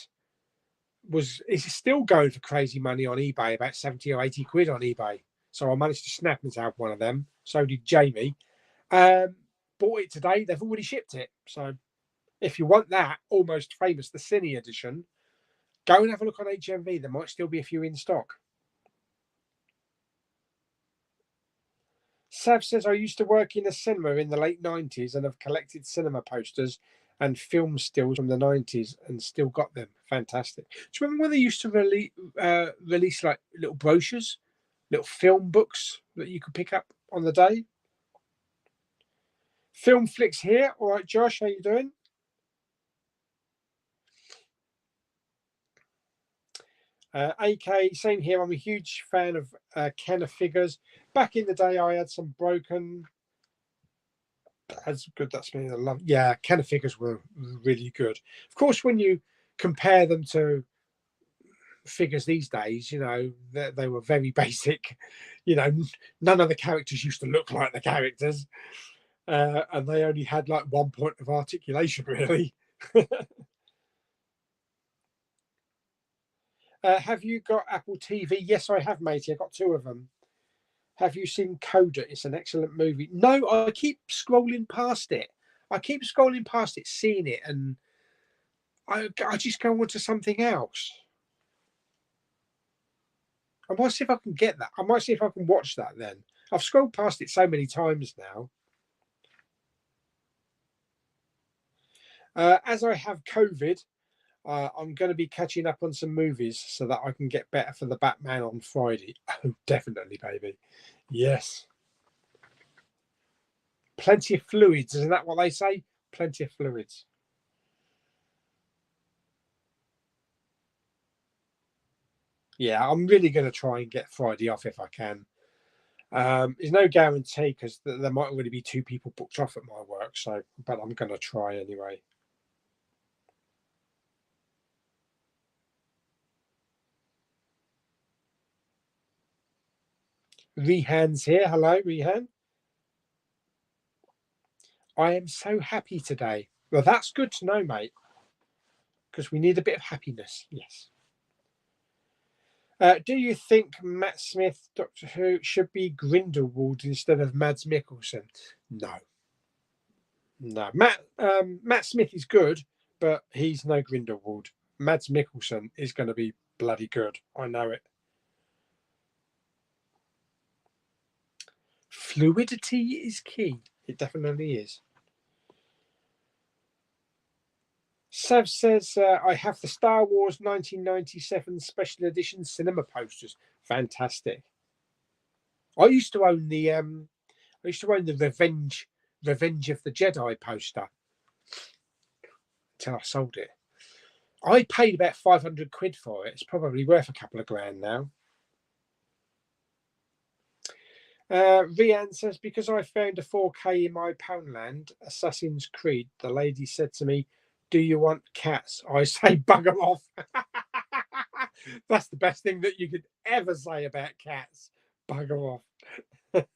is still going for crazy money on eBay, about 70 or 80 quid on eBay. So I managed to snap myself one of them. So did Jamie. bought it today, they've already shipped it. So if you want that Almost Famous, the Cine edition, go and have a look on HMV. There might still be a few in stock. Sav says, I used to work in a cinema in the late 90s and have collected cinema posters and film stills from the 90s and still got them. Fantastic. Do you remember when they used to release like little brochures, little film books that you could pick up on the day? Film Flicks here. All right, Josh, how you doing? AK, same here. I'm a huge fan of Kenner figures. Back in the day, I had some broken. That's good. That's me. I love. Yeah, Kenner figures were really good. Of course, when you compare them to figures these days, you know, they were very basic. You know, none of the characters used to look like the characters, and they only had like one point of articulation, really. Have you got Apple TV? Yes, I have, matey. I got 2 of them. Have you seen Coda? It's an excellent movie. No, I keep scrolling past it. Seeing it, and I just go on to something else. I might see if I can get that. I might see if I can watch that then. I've scrolled past it so many times now. As I have COVID, I'm going to be catching up on some movies so that I can get better for the Batman on Friday. Oh, definitely, baby. Yes. Plenty of fluids, isn't that what they say? Plenty of fluids. Yeah, I'm really going to try and get Friday off if I can. There's no guarantee because there might already be 2 people booked off at my work. So, but I'm going to try anyway. Rehan's here. Hello, Rehan. I am so happy today. Well, that's good to know, mate, because we need a bit of happiness. Yes. Do you think Matt Smith, Doctor Who, should be Grindelwald instead of Mads Mikkelsen? No. Matt Smith is good, but he's no Grindelwald. Mads Mikkelsen is going to be bloody good. I know it. Fluidity is key. It definitely is. Sav says, I have the Star Wars 1997 special edition cinema posters. Fantastic. I used to own the Revenge of the Jedi poster until I sold it. I paid about 500 quid for it. It's probably worth a couple of grand now. Rian says, because I found a 4K in my Poundland, Assassin's Creed, the lady said to me, do you want cats? I say, bugger off. That's the best thing that you could ever say about cats. Bugger off.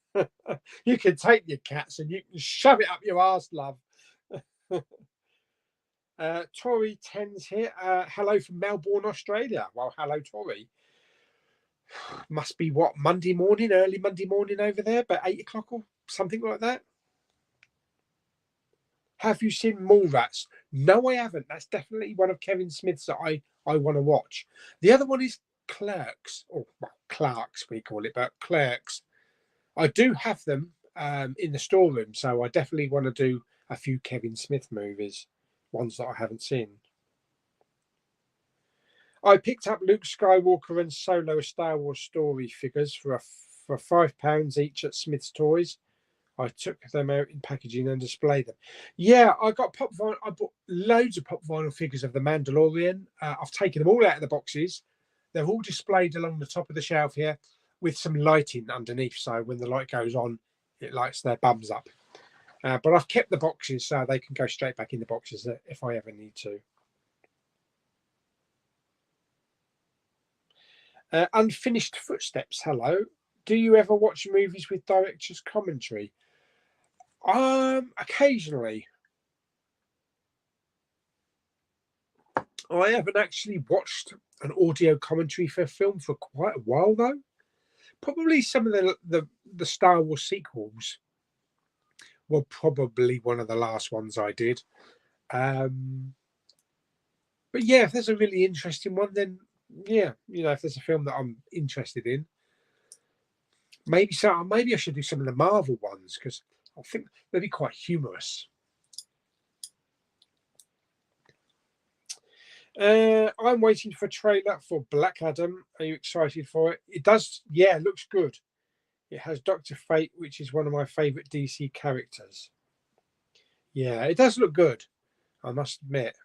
You can take your cats and you can shove it up your arse, love. Tori Tens here. Hello from Melbourne, Australia. Well, hello, Tori. Must be what, Monday morning, early Monday morning over there, about 8 o'clock or something like that. Have you seen Mallrats? No, I haven't. That's definitely one of Kevin Smith's that I want to watch. The other one is Clerks, or well, Clarks we call it, but Clerks. I do have them in the storeroom, so I definitely want to do a few Kevin Smith movies, ones that I haven't seen. I picked up Luke Skywalker and Solo Star Wars story figures for £5 each at Smith's Toys. I took them out in packaging and displayed them. Yeah, I got pop vinyl. I bought loads of pop vinyl figures of the Mandalorian. I've taken them all out of the boxes. They're all displayed along the top of the shelf here with some lighting underneath. So when the light goes on, it lights their bums up. But I've kept the boxes so they can go straight back in the boxes if I ever need to. Unfinished Footsteps. Hello. Do you ever watch movies with director's commentary? Occasionally. I haven't actually watched an audio commentary for a film for quite a while, though. Probably some of the Star Wars sequels were probably one of the last ones I did. But yeah, if there's a really interesting one, then yeah, if there's a film that I'm interested in, maybe I should do some of the Marvel ones, because I think they'd be quite humorous. I'm waiting for a trailer for Black Adam. Are you excited for it? It does, yeah, it looks good. It has Dr. Fate, which is one of my favourite DC characters. Yeah, it does look good, I must admit.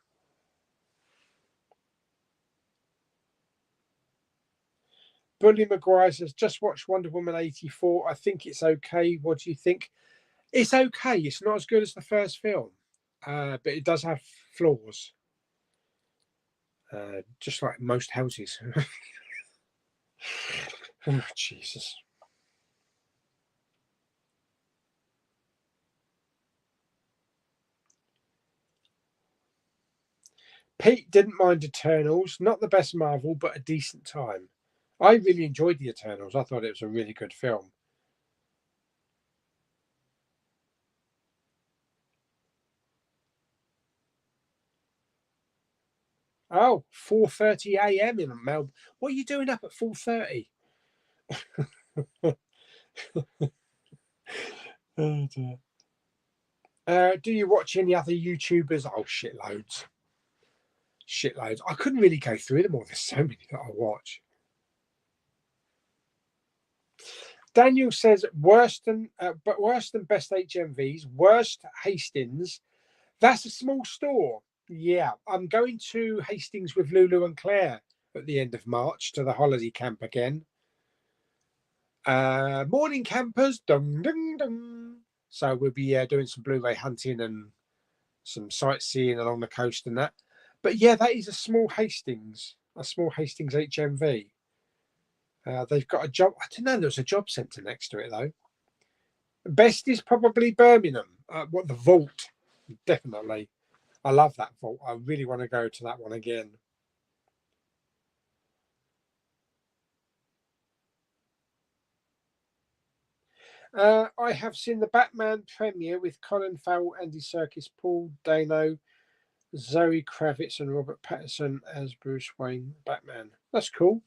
Bully Maguire says, just watched Wonder Woman 84. I think it's okay. What do you think? It's okay. It's not as good as the first film, but it does have flaws. Just like most houses. Oh, Jesus. Pete didn't mind Eternals. Not the best Marvel, but a decent time. I really enjoyed the Eternals. I thought it was a really good film. Oh, 4:30 a.m. in Melbourne. What are you doing up at 4:30? Oh dear. Do you watch any other YouTubers? Oh, shitloads. Shitloads. I couldn't really go through them all. There's so many that I watch. Daniel says worse than best HMVs, worst Hastings. That's a small store. Yeah, I'm going to Hastings with Lulu and Claire at the end of March to the holiday camp again. Morning campers, dung dung dung. So we'll be doing some Blu-ray hunting and some sightseeing along the coast and that. But yeah, that is a small Hastings HMV. They've got a job. I didn't know there was a job centre next to it though. Best is probably Birmingham. The vault, definitely. I love that vault. I really want to go to that one again. I have seen the Batman premiere with Colin Farrell, Andy Serkis, Paul Dano, Zoe Kravitz, and Robert Pattinson as Bruce Wayne Batman. That's cool.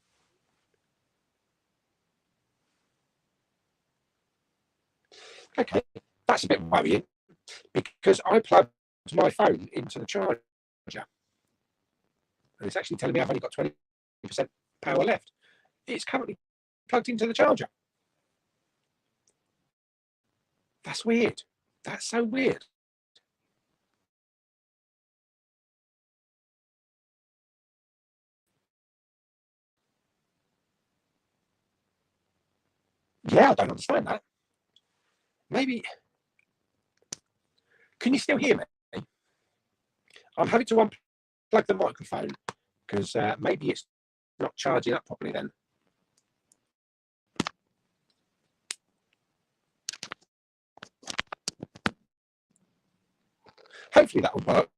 Okay, that's a bit worrying because I plugged my phone into the charger and it's actually telling me I've only got 20% power left. It's currently plugged into the charger. That's weird. That's so weird. Yeah, I don't understand that. Maybe. Can you still hear me? I'm having to unplug the microphone because maybe it's not charging up properly then. Hopefully that will work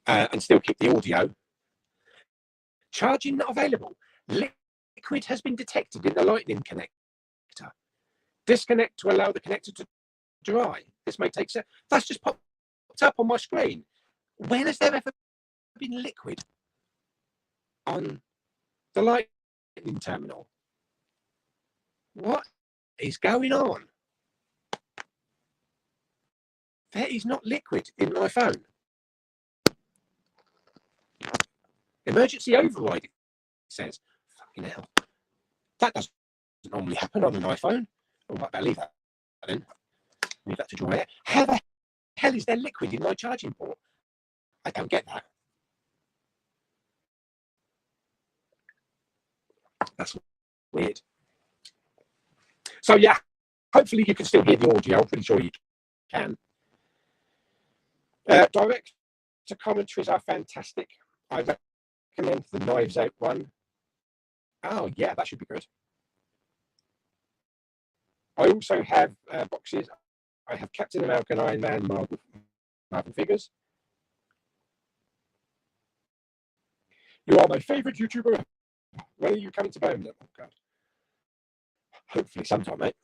and still keep the audio. Charging not available. Liquid has been detected in the lightning connector. Disconnect to allow the connector to dry. This may take seconds. That's just popped up on my screen. When has there ever been liquid on the lightning terminal? What is going on? There is not liquid in my phone. Emergency override, it says. Fucking hell. That doesn't normally happen on an iPhone. Oh, I better leave that then. Leave that to dry out. How the hell is there liquid in my charging port? I don't get that. That's weird. So yeah, hopefully you can still hear the audio. I'm pretty sure you can. Director commentaries are fantastic. I recommend the Knives Out one. Oh yeah, that should be good. I also have boxes. I have Captain America and Iron Man Marvel figures. You are my favourite YouTuber. When are you coming to Birmingham? Oh God. Hopefully sometime, mate.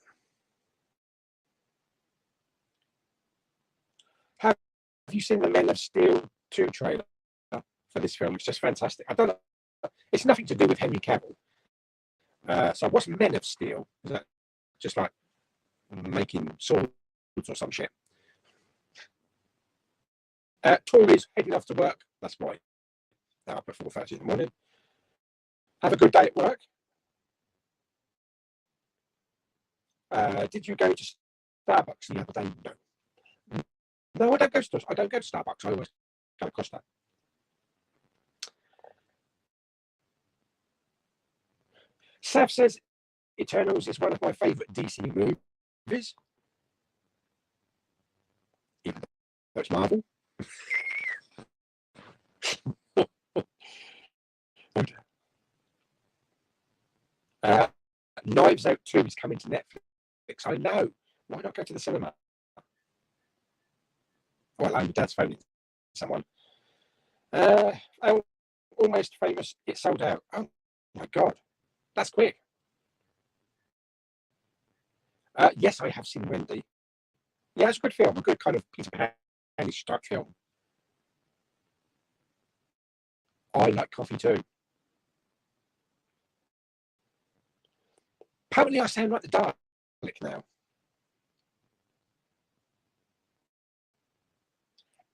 you seen the Men of Steel 2 trailer for this film? It's just fantastic. I don't know. It's nothing to do with Henry Cavill. So what's Men of Steel? Is that just like making swords or some shit? Tories heading off to work. That's why they're up at 4:30 in the morning. Have a good day at work. Did you go to Starbucks the other day? No. No, I don't go to Starbucks. I always go to Costa. Sav says Eternals is one of my favourite DC movies. Even though it's Marvel. Knives Out 2 is coming to Netflix. I know. Why not go to the cinema? Well, I'm Dad's phoning someone. Almost Famous. It sold out. Oh my God. That's quick. Yes, I have seen Wendy. Yeah, it's a good film. A good kind of Peter Pan-ish type film. I like coffee too. Apparently, I sound like the Dalek now.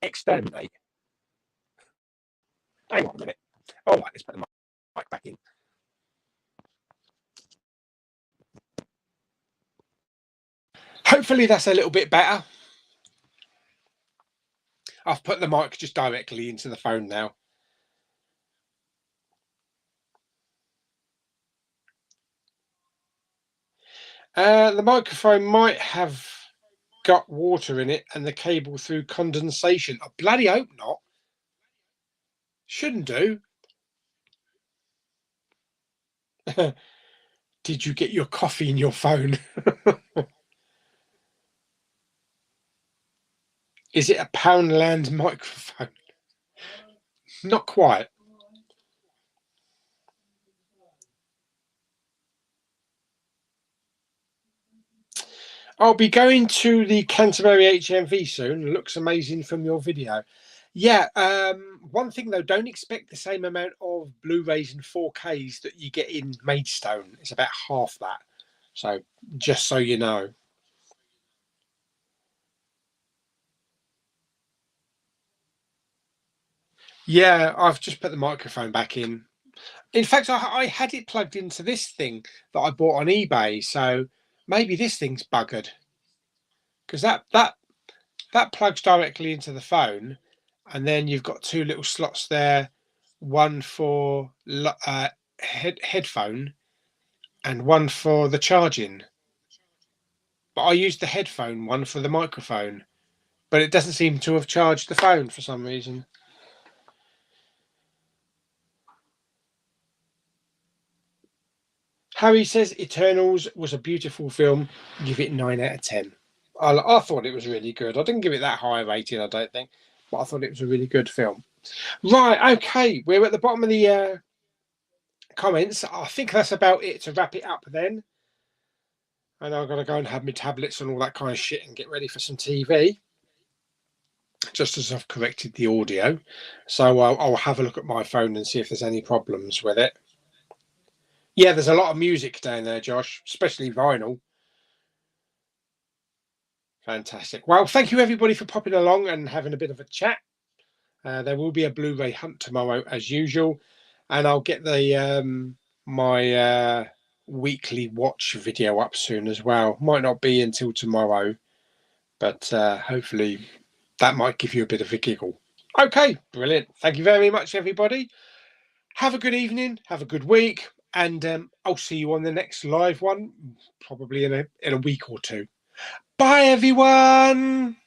Exterminate. Hang on a minute. All right, let's put the mic back in. Hopefully that's a little bit better. I've put the mic just directly into the phone now. The microphone might have got water in it and the cable through condensation. I bloody hope not. Shouldn't do. Did you get your coffee in your phone? Is it a Poundland microphone? Not quite. I'll be going to the Canterbury HMV soon. It looks amazing from your video. Yeah, one thing though, don't expect the same amount of Blu-rays and 4Ks that you get in Maidstone. It's about half that. So just so you know. Yeah, I've just put the microphone back in. In fact, I had it plugged into this thing that I bought on eBay. So maybe this thing's buggered. Because that plugs directly into the phone. And then you've got two little slots there. One for headphone and one for the charging. But I used the headphone one for the microphone. But it doesn't seem to have charged the phone for some reason. Harry says Eternals was a beautiful film. Give it 9 out of 10. I thought it was really good. I didn't give it that high rating, I don't think. But I thought it was a really good film. Right, okay. We're at the bottom of the comments. I think that's about it to wrap it up then. And I've got to go and have my tablets and all that kind of shit and get ready for some TV. Just as I've corrected the audio. So I'll have a look at my phone and see if there's any problems with it. Yeah, there's a lot of music down there, Josh, especially vinyl. Fantastic. Well, thank you everybody for popping along and having a bit of a chat. There will be a Blu-ray hunt tomorrow as usual, and I'll get the my weekly watch video up soon as well. Might not be until tomorrow, but hopefully that might give you a bit of a giggle. Okay, brilliant. Thank you very much, everybody. Have a good evening. Have a good week. And I'll see you on the next live one, probably in a week or two. Bye, everyone.